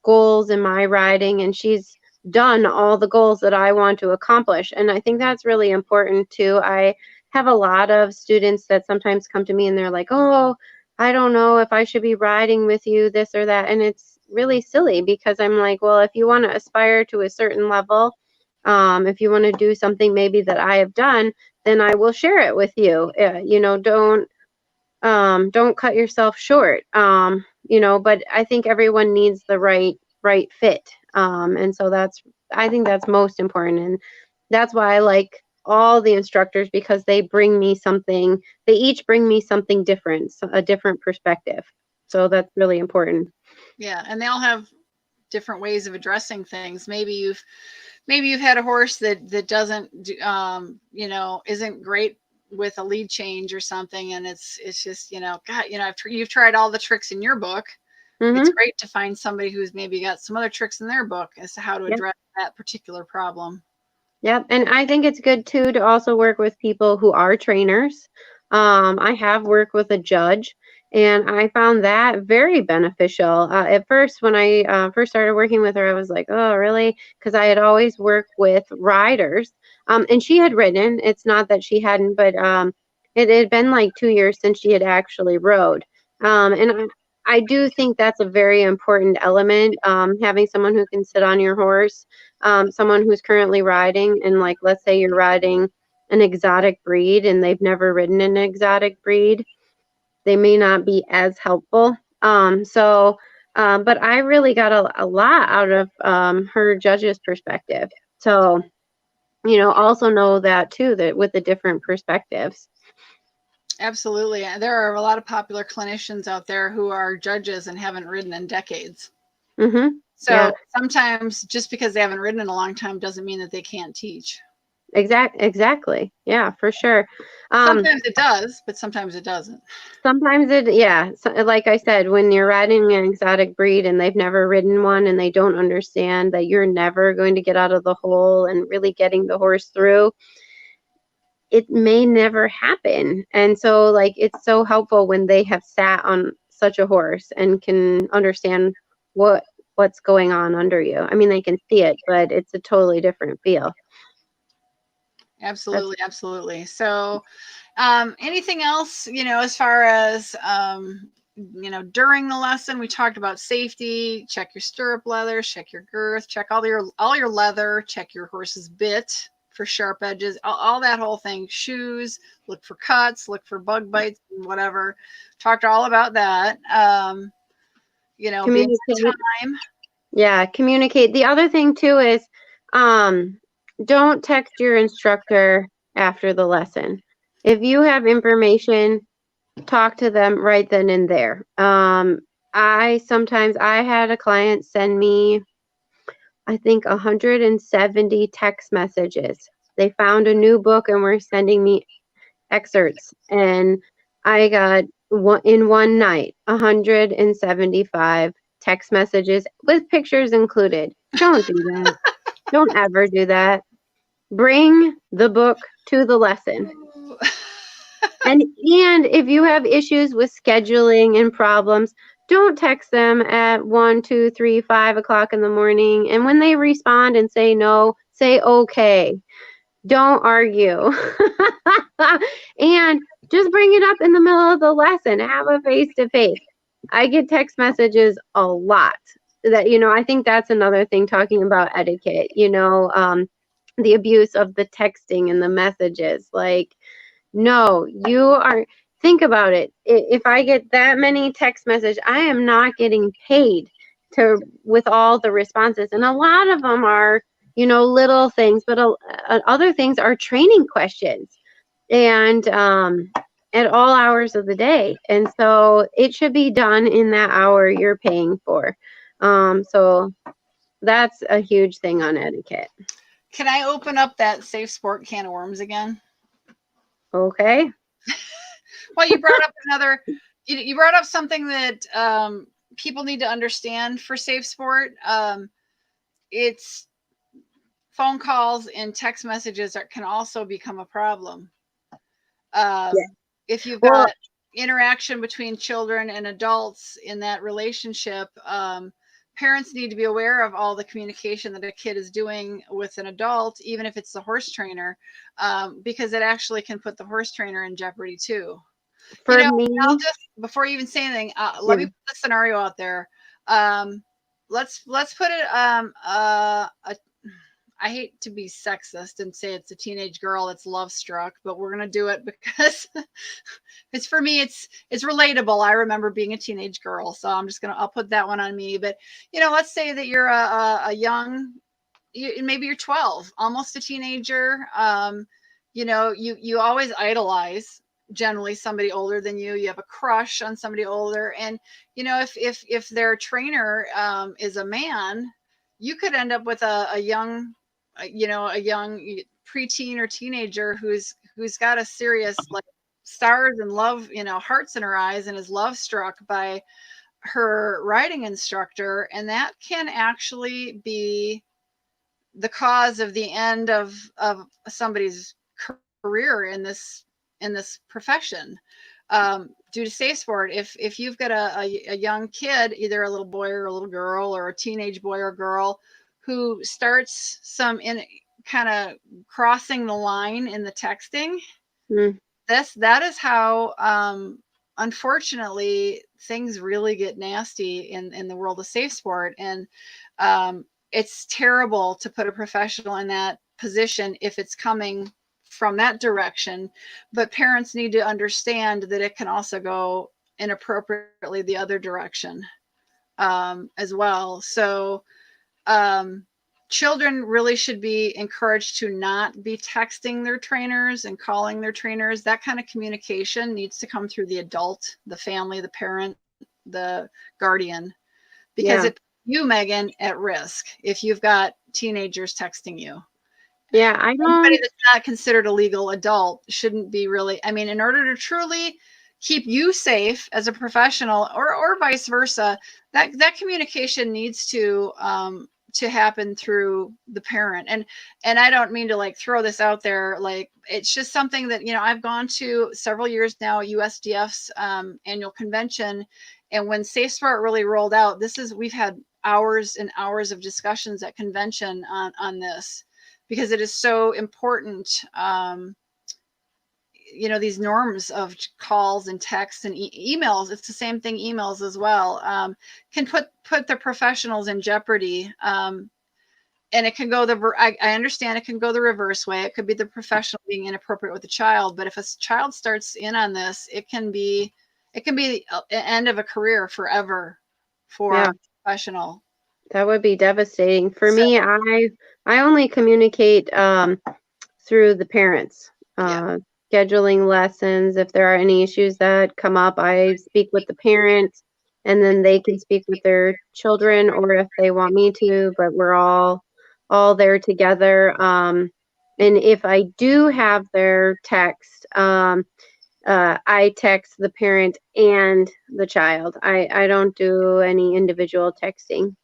goals in my writing, and she's done all the goals that I want to accomplish. And I think that's really important too. I have a lot of students that sometimes come to me and they're like, oh, I don't know if I should be riding with you, this or that. And it's really silly because I'm like, well, if you want to aspire to a certain level, if you want to do something maybe that I have done, then I will share it with you. Don't cut yourself short. But I think everyone needs the right fit. And so I think that's most important. And that's why I like all the instructors, because they each bring me something different, a different perspective. So that's really important. Yeah, and they all have different ways of addressing things. Maybe you've had a horse that doesn't isn't great with a lead change or something, and it's just God, you've tried all the tricks in your book. It's Mm-hmm. great to find somebody who's maybe got some other tricks in their book as to how to Yep. address that particular problem. Yep. And I think it's good too to also work with people who are trainers. I have worked with a judge, and I found that very beneficial. At first, when I first started working with her, I was like, oh, really? Because I had always worked with riders, and she had ridden. It's not that she hadn't, but it had been like 2 years since she had actually rode. And I do think that's a very important element, having someone who can sit on your horse, someone who's currently riding, and like, let's say you're riding an exotic breed and they've never ridden an exotic breed, they may not be as helpful. But I really got a lot out of her judge's perspective. So, also know that too, that with the different perspectives. Absolutely. There are a lot of popular clinicians out there who are judges and haven't ridden in decades. Mm-hmm. So Yeah, sometimes just because they haven't ridden in a long time doesn't mean that they can't teach. exactly. Yeah, for sure. Um, Sometimes it does, but sometimes it doesn't. Sometimes like I said, when you're riding an exotic breed and they've never ridden one and they don't understand that you're never going to get out of the hole and really getting the horse through, it may never happen. And so, like, it's so helpful when they have sat on such a horse and can understand what's going on under you. I mean, they can see it, but it's a totally different feel. That's Absolutely, absolutely. So, anything else, as far as, during the lesson, we talked about safety, check your stirrup leather, check your girth, check all your leather, check your horse's bit for sharp edges, all that whole thing, shoes, look for cuts, look for bug bites, whatever. Talked all about that. Being communicate. on time. Yeah, communicate. The other thing too is, don't text your instructor after the lesson. If you have information, talk to them right then and there. I had a client send me, I think, 170 text messages. They found a new book and were sending me excerpts, and I got in one night 175 text messages with pictures included. Don't do that. Don't ever do that. Bring the book to the lesson. And if you have issues with scheduling and problems, don't text them at 1, 2, 3, 5 o'clock in the morning. And when they respond and say no, say okay. Don't argue. And just bring it up in the middle of the lesson. Have a face-to-face. I get text messages a lot. That, I think that's another thing, talking about etiquette, the abuse of the texting and the messages. Like, no, think about it. If I get that many text messages, I am not getting paid with all the responses. And a lot of them are, little things, but other things are training questions, and at all hours of the day. And so it should be done in that hour you're paying for. So that's a huge thing on etiquette. Can I open up that safe sport can of worms again? Okay. Well, you brought up you brought up something that people need to understand for safe sport. It's phone calls and text messages can also become a problem. If you've got interaction between children and adults in that relationship, parents need to be aware of all the communication that a kid is doing with an adult, even if it's the horse trainer, because it actually can put the horse trainer in jeopardy too. For me, before you even say anything, let me put the scenario out there. Let's put it I hate to be sexist and say it's a teenage girl that's love struck, but we're gonna do it because it's, for me, it's relatable. I remember being a teenage girl, so I'll put that one on me. But let's say that you're a young, maybe you're 12, almost a teenager. You always idolize generally somebody older than you. You have a crush on somebody older, and if their trainer is a man, you could end up with a young preteen or teenager who's got a serious, like, stars and love, hearts in her eyes, and is love struck by her riding instructor, and that can actually be the cause of the end of somebody's career in this profession, due to safe sport. If you've got a young kid, either a little boy or a little girl, or a teenage boy or girl, who starts kind of crossing the line in the texting, that is how unfortunately things really get nasty in the world of safe sport. And it's terrible to put a professional in that position if it's coming from that direction. But parents need to understand that it can also go inappropriately the other direction as well. So children really should be encouraged to not be texting their trainers and calling their trainers. That kind of communication needs to come through the adult, the family, the parent, the guardian, because it puts you, Megan, at risk if you've got teenagers texting you. Yeah, Anybody that's not considered a legal adult shouldn't be really. I mean, in order to truly keep you safe as a professional, or vice versa, that communication needs to happen through the parent. And I don't mean to like throw this out there, like, it's just something that I've gone to several years now, USDF's annual convention, and when Safe Sport really rolled out, we've had hours and hours of discussions at convention on this, because it is so important. These norms of calls and texts and emails, it's the same thing, emails as well, can put the professionals in jeopardy. And it can go I understand it can go the reverse way. It could be the professional being inappropriate with the child, but if a child starts in on this, it can be the end of a career forever for a professional. That would be devastating. For me, I only communicate through the parents. scheduling lessons. If there are any issues that come up, I speak with the parents, and then they can speak with their children, or if they want me to, but we're all there together. And if I do have their text, I text the parent and the child. I don't do any individual texting.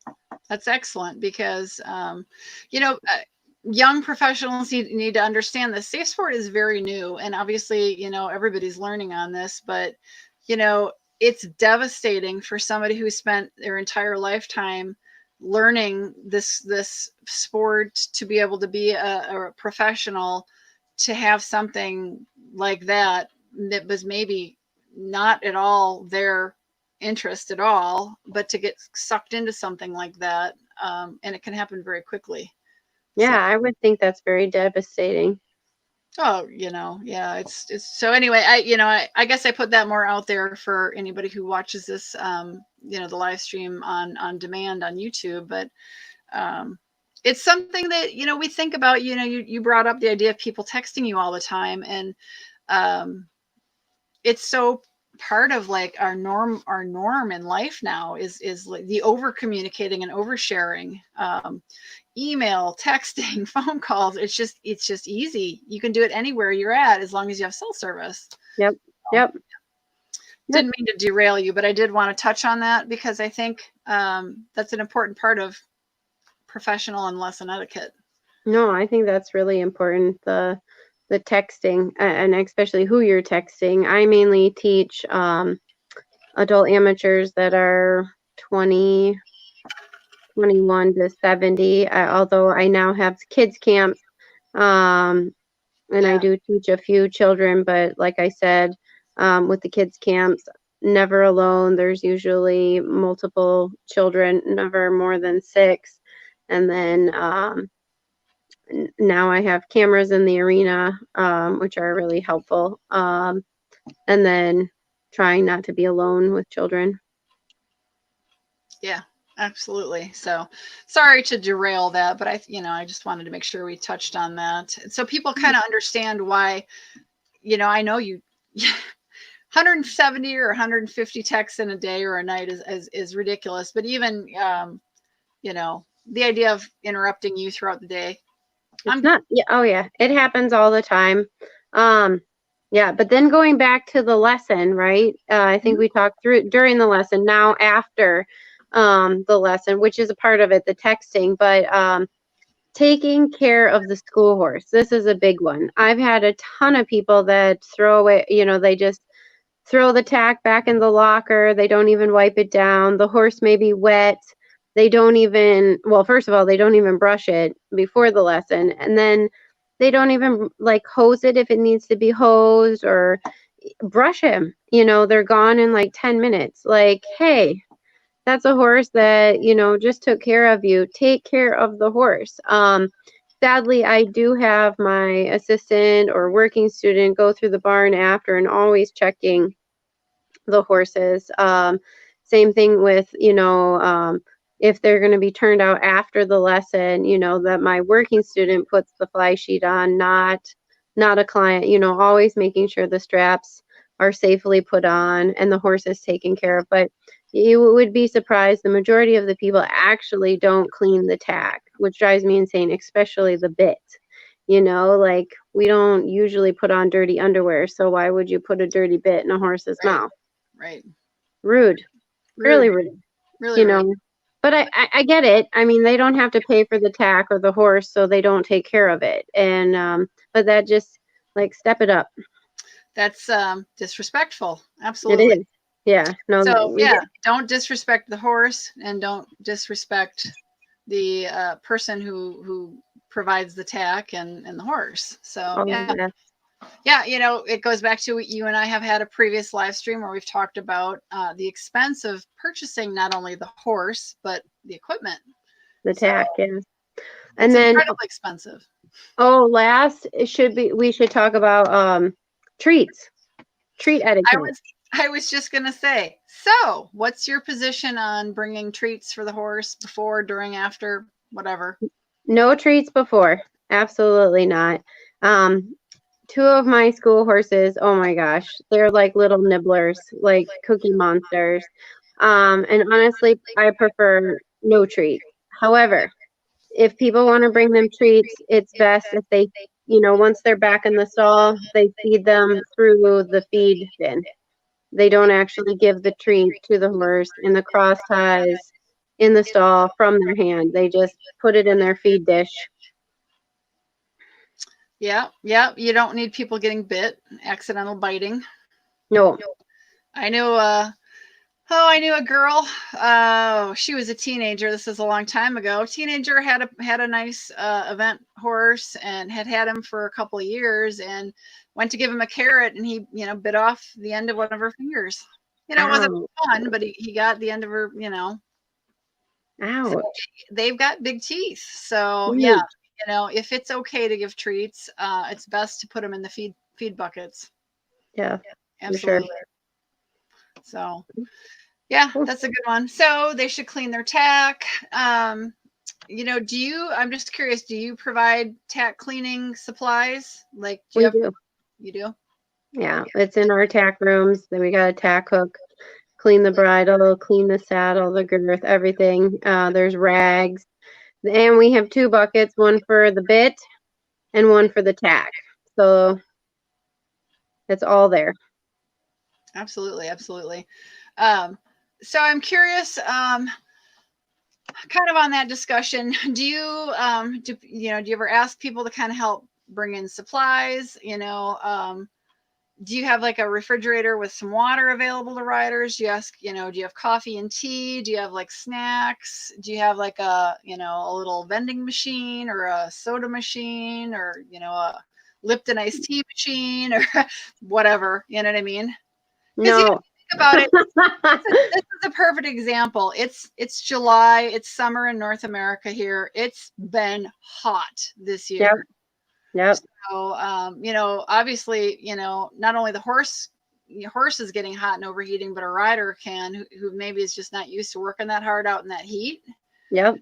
That's excellent because, young professionals need to understand this. Safe sport is very new, and obviously, everybody's learning on this, but, it's devastating for somebody who spent their entire lifetime learning this sport to be able to be a professional, to have something like that was maybe not at all their interest at all, but to get sucked into something like that, and it can happen very quickly. Yeah, So, I would think that's very devastating. oh, yeah, it's so anyway, I guess I put that more out there for anybody who watches this, the live stream on demand on YouTube, but it's something that, we think about. You brought up the idea of people texting you all the time, and it's so part of like our norm in life now is like the over communicating and oversharing, email, texting, phone calls. It's just easy. You can do it anywhere you're at as long as you have cell service. Yep. So, Yep. didn't mean to derail you, but I did want to touch on that because I think that's an important part of professional and lesson etiquette. No, I think that's really important. The texting, and especially who you're texting. I mainly teach adult amateurs that are 20, 21 to 70. Although I now have kids camps, and I Yeah. do teach a few children. But like I said, with the kids camps, never alone. There's usually multiple children, never more than 6, and then now I have cameras in the arena, which are really helpful. And then trying not to be alone with children. Yeah, absolutely. So sorry to derail that, but I just wanted to make sure we touched on that. So people kind of understand why, I know you 170 or 150 texts in a day or a night is ridiculous, but even, the idea of interrupting you throughout the day. It's not, yeah, oh yeah, it happens all the time. Yeah, but then going back to the lesson, right? I think we talked through during the lesson, now after the lesson, which is a part of it, the texting, but taking care of the school horse. This is a big one. I've had a ton of people that throw it, they just throw the tack back in the locker. They don't even wipe it down. The horse may be wet. They don't even, well, first of all, they don't even brush it before the lesson. And then they don't even like hose it if it needs to be hosed, or brush him. They're gone in like 10 minutes. Like, hey, that's a horse that, just took care of you. Take care of the horse. Sadly, I do have my assistant or working student go through the barn after and always checking the horses. Same thing with, if they're going to be turned out after the lesson, that my working student puts the fly sheet on, not a client, always making sure the straps are safely put on and the horse is taken care of. But you would be surprised, the majority of the people actually don't clean the tack, which drives me insane, especially the bit. Like we don't usually put on dirty underwear, so why would you put a dirty bit in a horse's mouth? Right. Rude. Really rude. Really rude. But I get it. I mean, they don't have to pay for the tack or the horse, so they don't take care of it. And but that just like step it up. That's disrespectful. Absolutely. It is. Yeah. No. So yeah, don't disrespect the horse and don't disrespect the person who provides the tack and the horse. So yeah, it goes back to what you and I have had a previous live stream where we've talked about the expense of purchasing not only the horse but the equipment, the tack. Yeah. And it's then incredibly expensive. Oh, last we should talk about treat etiquette. I was just gonna say. So, what's your position on bringing treats for the horse before, during, after, whatever? No treats before. Absolutely not. two of my school horses, oh my gosh, they're like little nibblers, like cookie monsters. And honestly, I prefer no treat. However, if people want to bring them treats, it's best if they, once they're back in the stall, they feed them through the feed bin. They don't actually give the treat to the horse in the cross ties in the stall from their hand. They just put it in their feed dish. Yeah, yeah. You don't need people getting bit, accidental biting. No. I knew I knew a girl. Oh, she was a teenager. This is a long time ago. Teenager had a nice event horse and had him for a couple of years, and went to give him a carrot, and he bit off the end of one of her fingers. It wasn't fun, but he got the end of her. Ouch. So they've got big teeth. So Mm. yeah, if it's okay to give treats, it's best to put them in the feed buckets. Yeah, Absolutely. sure. So yeah, that's a good one. So they should clean their tack. I'm just curious, do you provide tack cleaning supplies? Like, do. You do? Yeah, it's in our tack rooms. Then we got a tack hook, clean the bridle, clean the saddle, the girth, everything. There's rags. And we have two buckets, one for the bit and one for the tack. So it's all there. Absolutely, absolutely. So I'm curious, kind of on that discussion, do you ever ask people to kind of help bring in supplies? Do you have like a refrigerator with some water available to riders? Do you have coffee and tea? Do you have like snacks? Do you have like a little vending machine or a soda machine or, a Lipton iced tea machine or whatever? You know what I mean? No. Think about it. This is a perfect example. It's July. It's summer in North America here. It's been hot this year. Yep. So, obviously, not only the horse is getting hot and overheating, but a rider who maybe is just not used to working that hard out in that heat. Yep.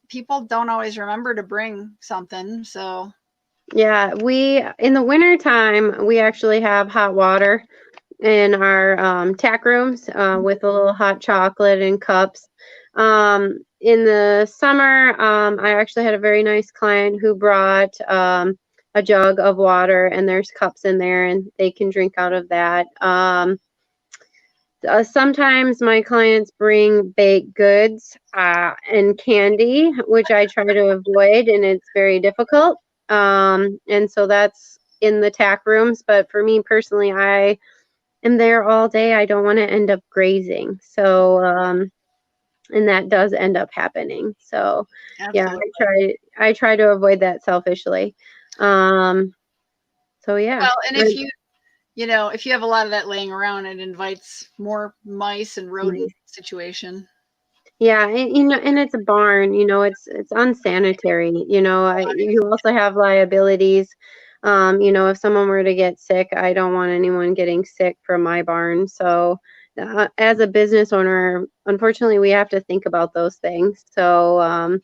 People don't always remember to bring something. So yeah, in the winter time, we actually have hot water in our tack rooms with a little hot chocolate and cups. In the summer, I actually had a very nice client who brought a jug of water, and there's cups in there, and they can drink out of that. Sometimes my clients bring baked goods and candy, which I try to avoid, and it's very difficult. And so that's in the tack rooms. But for me personally, I am there all day. I don't want to end up grazing. So, and that does end up happening. So, absolutely. Yeah, I try to avoid that selfishly. So yeah. Well, and if you have a lot of that laying around, it invites more mice and rodent situation. Yeah, and it's a barn. It's unsanitary. You also have liabilities. If someone were to get sick, I don't want anyone getting sick from my barn. So, as a business owner, unfortunately, we have to think about those things. So,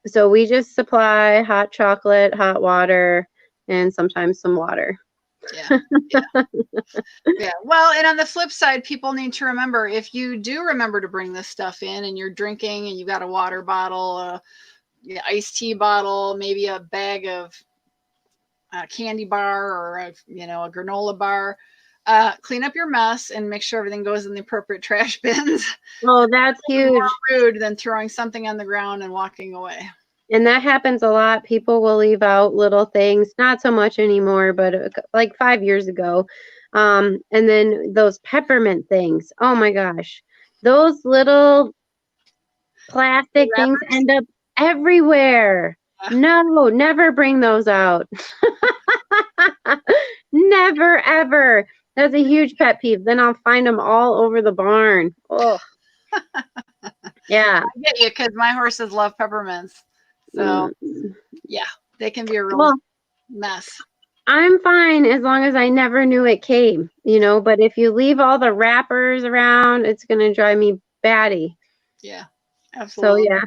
so we just supply hot chocolate, hot water, and sometimes some water. Yeah. Yeah. Well, and on the flip side, people need to remember, if you do remember to bring this stuff in and you're drinking and you got a water bottle, a iced tea bottle, maybe a bag of candy bar or a granola bar, clean up your mess and make sure everything goes in the appropriate trash bins. Oh, that's huge. More rude than throwing something on the ground and walking away. And that happens a lot. People will leave out little things, not so much anymore, but like 5 years ago. And then those peppermint things. Oh my gosh. Those little plastic things end up everywhere. No, never bring those out. Never, ever. That's a huge pet peeve. Then I'll find them all over the barn. Oh, yeah. I get you, because my horses love peppermints. So, yeah, they can be a real mess. I'm fine as long as I never knew it came, but if you leave all the wrappers around, it's going to drive me batty. Yeah, absolutely. So, yeah.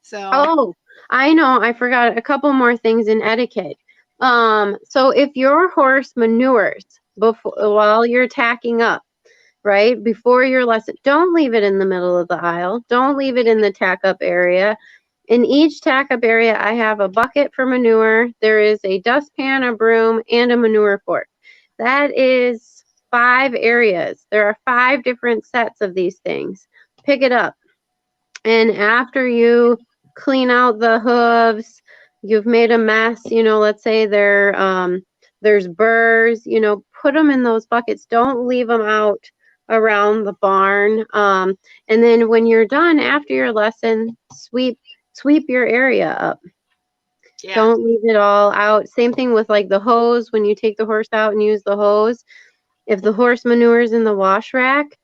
So, oh, I know. I forgot a couple more things in etiquette. So if your horse manures before while you're tacking up, right before your lesson, don't leave it in the middle of the aisle. Don't leave it in the tack up area. In each tack up area, I have a bucket for manure. There is a dustpan, a broom, and a manure fork. That is 5 areas. There are 5 different sets of these things. Pick it up. And after you clean out the hooves, you've made a mess, let's say there's burrs, put them in those buckets. Don't leave them out around the barn. And then when you're done after your lesson, sweep your area up. Yeah. Don't leave it all out. Same thing with like the hose. When you take the horse out and use the hose, if the horse manures in the wash rack,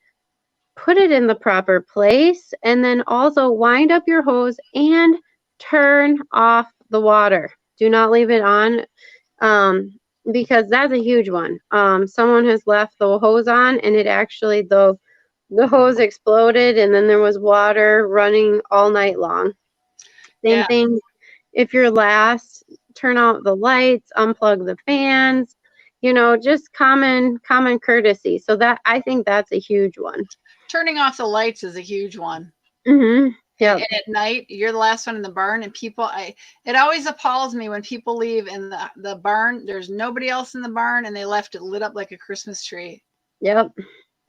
put it in the proper place, and then also wind up your hose and turn off the water. Do not leave it on, because that's a huge one. Someone has left the hose on, and it actually, the hose exploded, and then there was water running all night long. Same thing if you're last, turn out the lights, unplug the fans, just common courtesy. So that, I think that's a huge one. Turning off the lights is a huge one. Mm-hmm. Yeah. And at night, you're the last one in the barn, and it always appalls me when people leave in the barn. There's nobody else in the barn, and they left it lit up like a Christmas tree. Yep.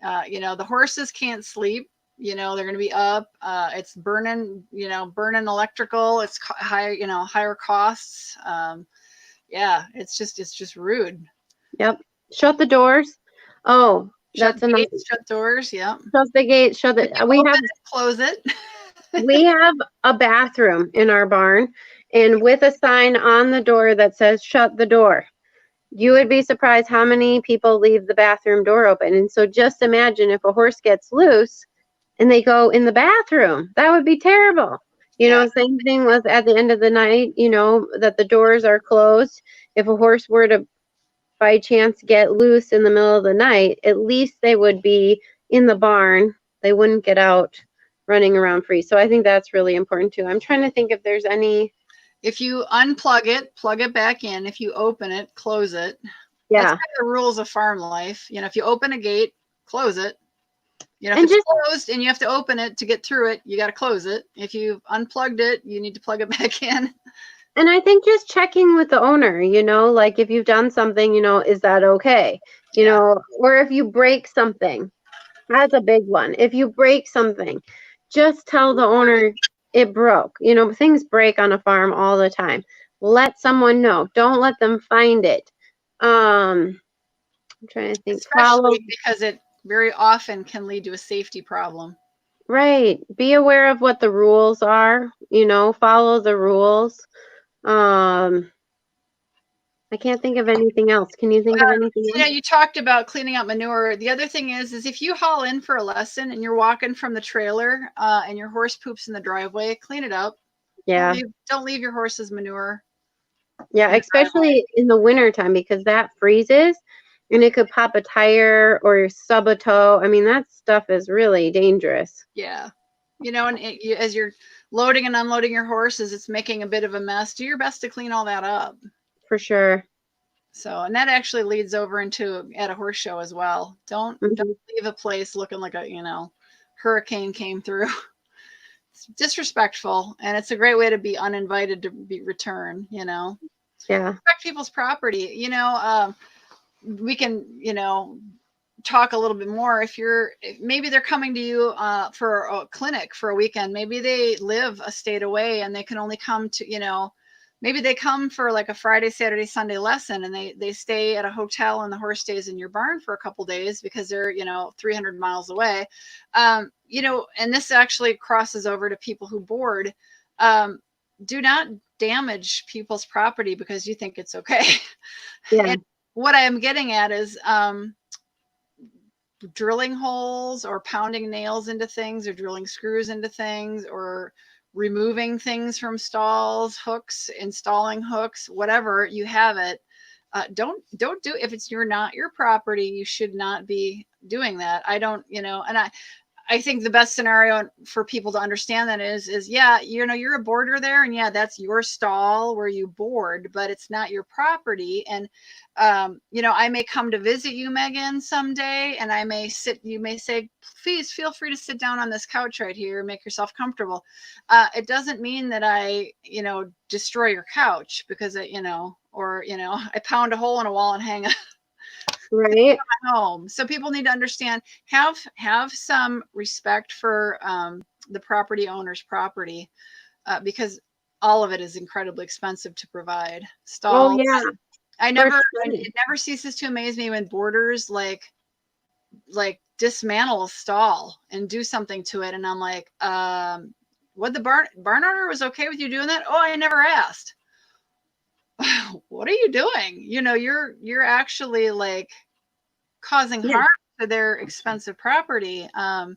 The horses can't sleep. They're going to be up. It's burning electrical. It's higher costs. It's just rude. Yep. Shut the doors. Oh, shut doors. Yeah. Shut the gate. Close it. We have a bathroom in our barn, and with a sign on the door that says "shut the door." You would be surprised how many people leave the bathroom door open. And so just imagine if a horse gets loose and they go in the bathroom. That would be terrible. Same thing with at the end of the night, that the doors are closed. If a horse were to by chance get loose in the middle of the night, at least they would be in the barn. They wouldn't get out running around free. So I think that's really important too. I'm trying to think if there's any. If you unplug it, plug it back in. If you open it, close it. Yeah. That's kind of the rules of farm life. If you open a gate, close it. If it's closed and you have to open it to get through it, you got to close it. If you've unplugged it, you need to plug it back in. And I think just checking with the owner, like if you've done something, is that okay? Or if you break something, that's a big one. If you break something, just tell the owner it broke. Things break on a farm all the time. Let someone know. Don't let them find it. I'm trying to think. Especially because it very often can lead to a safety problem. Right. Be aware of what the rules are. Follow the rules. I can't think of anything else. Can you think of anything else? You talked about cleaning up manure. The other thing is if you haul in for a lesson and you're walking from the trailer and your horse poops in the driveway, clean it up. Yeah. Don't leave your horse's manure. Yeah, especially in the winter time, because that freezes and it could pop a tire or stub a toe. I mean, that stuff is really dangerous. Yeah. And as you're loading and unloading your horses, it's making a bit of a mess. Do your best to clean all that up. For sure. So, and that actually leads over into at a horse show as well. Don't leave a place looking like a, hurricane came through. It's disrespectful, and it's a great way to be uninvited to be returned, Yeah. Respect people's property. We can, talk a little bit more if maybe they're coming to you for a clinic for a weekend. Maybe they live a state away and they can only come to, maybe they come for like a Friday, Saturday, Sunday lesson, and they stay at a hotel and the horse stays in your barn for a couple days because they're, 300 miles away. And this actually crosses over to people who board. Do not damage people's property because you think it's okay. Yeah. And what I am getting at is drilling holes or pounding nails into things or drilling screws into things or removing things from stalls, hooks, installing hooks, whatever you have it. Don't do if it's not your property. You should not be doing that. I don't, and I think the best scenario for people to understand that is, yeah, you're a boarder there, and yeah, that's your stall where you board, but it's not your property. And, I may come to visit you, Megan, someday, and you may say, please feel free to sit down on this couch right here, make yourself comfortable. It doesn't mean that I, destroy your couch because I pound a hole in a wall and hang a Right. home. So people need to understand, have some respect for the property owner's property, because all of it is incredibly expensive to provide. Oh Stalls. yeah. It never ceases to amaze me when boarders like dismantle a stall and do something to it, and I'm like, what, the barn owner was okay with you doing that? Oh, I never asked. What are you doing? You're actually like causing harm to their expensive property. So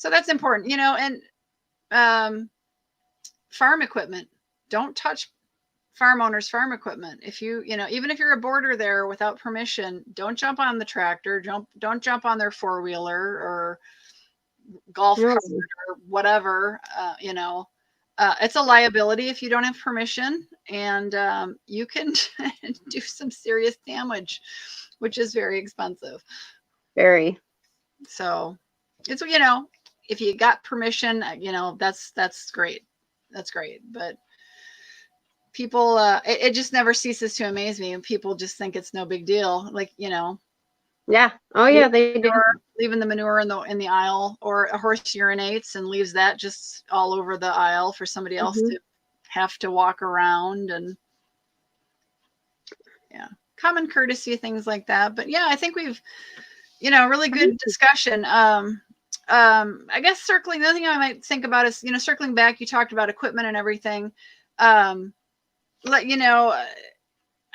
that's important, and farm equipment. Don't touch farm owners' farm equipment. If even if you're a boarder there without permission, don't jump on the tractor. Don't jump on their 4-wheeler or golf cart or whatever. It's a liability if you don't have permission, and you can do some serious damage, which is very expensive. Very. So it's, if you got permission, that's great. That's great. But people, it just never ceases to amaze me. And people just think it's no big deal. Like, Yeah. Oh yeah, they do. Leaving the manure in the aisle, or a horse urinates and leaves that just all over the aisle for somebody else to have to walk around, and common courtesy, things like that. But yeah, I think we've, really good discussion. I guess circling, the other thing I might think about is, circling back, you talked about equipment and everything.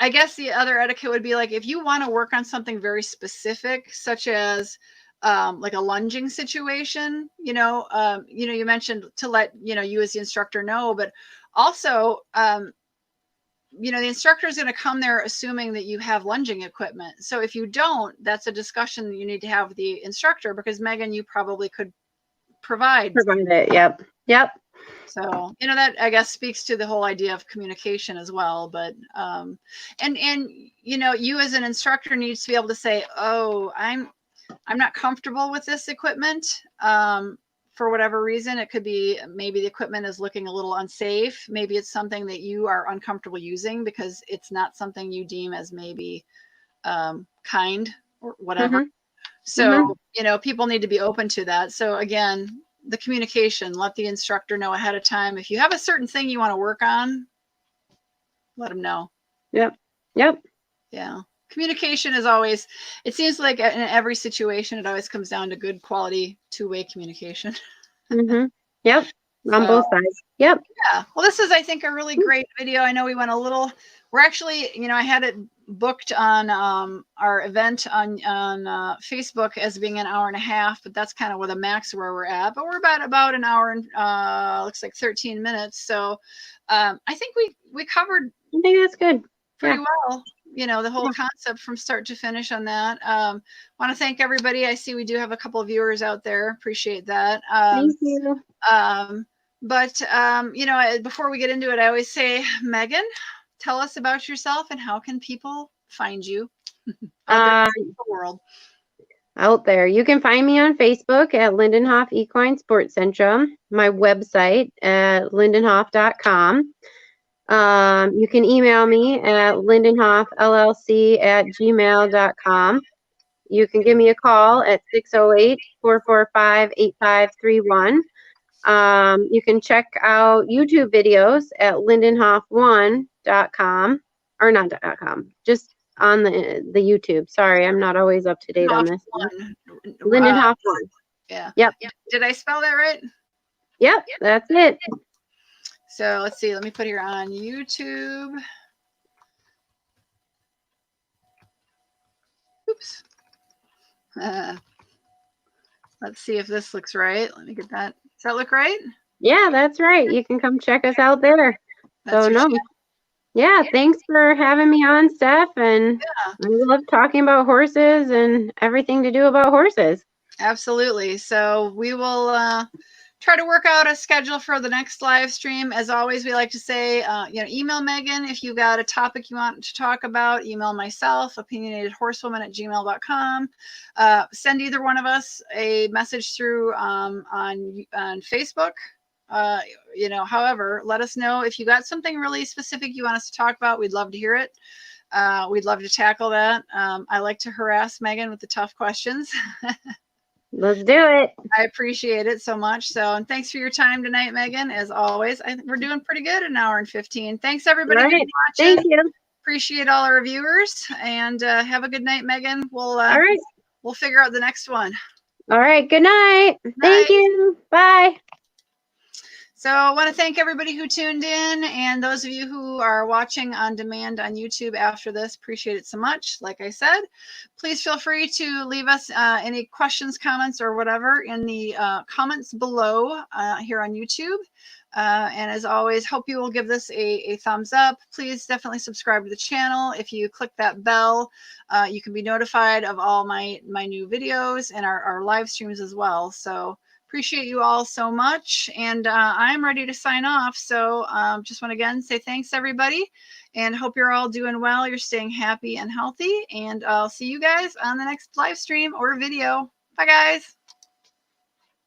I guess the other etiquette would be like, if you want to work on something very specific, such as like a lunging situation, you mentioned to let, you as the instructor know, but also, the instructor is going to come there assuming that you have lunging equipment. So if you don't, that's a discussion that you need to have with the instructor, because Megan, you probably could provide it. Yep. So, that I guess speaks to the whole idea of communication as well. But, and you as an instructor needs to be able to say, oh, I'm not comfortable with this equipment. For whatever reason, it could be maybe the equipment is looking a little unsafe. Maybe it's something that you are uncomfortable using because it's not something you deem as maybe kind or whatever. So, people need to be open to that. So again, the communication, let the instructor know ahead of time. If you have a certain thing you want to work on, let them know. Yep. Yeah. Communication is always, it seems like in every situation, it always comes down to good quality two-way communication. Yep. On both sides. Yep. Yeah. Well, this is, I think, a really great video. I know we went a little, we're actually, I had it booked on our event on Facebook as being an hour and a half, but that's kind of where the max where we're at. But we're about an hour and looks like 13 minutes. So I think we covered. I think that's good. Pretty well. The whole concept from start to finish on that. Want to thank everybody. I see we do have a couple of viewers out there. Appreciate that. Thank you. But before we get into it, I always say, Megan, tell us about yourself and how can people find you out there in the world? Out there, you can find me on Facebook at Lindinhof Equine Sports Centrum, my website at lindinhof.com. You can email me at lindinhofllc@gmail.com. You can give me a call at 608-445-8531. You can check out YouTube videos at lindinhof1.com, or not .com, just on the YouTube. Sorry, I'm not always up to date on this. Lindinhof 1. Yeah. Yep. Did I spell that right? Yep, that's it. So let's see. Let me put here on YouTube. Oops. Let's see if this looks right. Let me get that. Does that look right? Yeah, that's right. You can come check us out there. Yeah, thanks for having me on, Steph. And I love talking about horses and everything to do about horses. Absolutely. So we will try to work out a schedule for the next live stream. As always, we like to say, email Megan if you've got a topic you want to talk about. Email myself, opinionatedhorsewoman@gmail.com. Send either one of us a message through on Facebook. However, let us know if you got something really specific you want us to talk about. We'd love to hear it. We'd love to tackle that. I like to harass Megan with the tough questions. Let's do it. I appreciate it so much. So, and thanks for your time tonight, Megan. As always, I think we're doing pretty good, an hour and 15. Thanks everybody who's watching. Thank you. Appreciate all our viewers, and have a good night, Megan. All right. We'll figure out the next one. All right. Good night. Thank you. Bye. So I want to thank everybody who tuned in, and those of you who are watching on demand on YouTube after this, appreciate it so much. Like I said, please feel free to leave us any questions, comments, or whatever in the comments below here on YouTube. And as always, hope you will give this a thumbs up. Please definitely subscribe to the channel. If you click that bell, you can be notified of all my new videos and our live streams as well. So appreciate you all so much, and I'm ready to sign off. So just want to again say thanks everybody, and hope you're all doing well, you're staying happy and healthy, and I'll see you guys on the next live stream or video. Bye guys.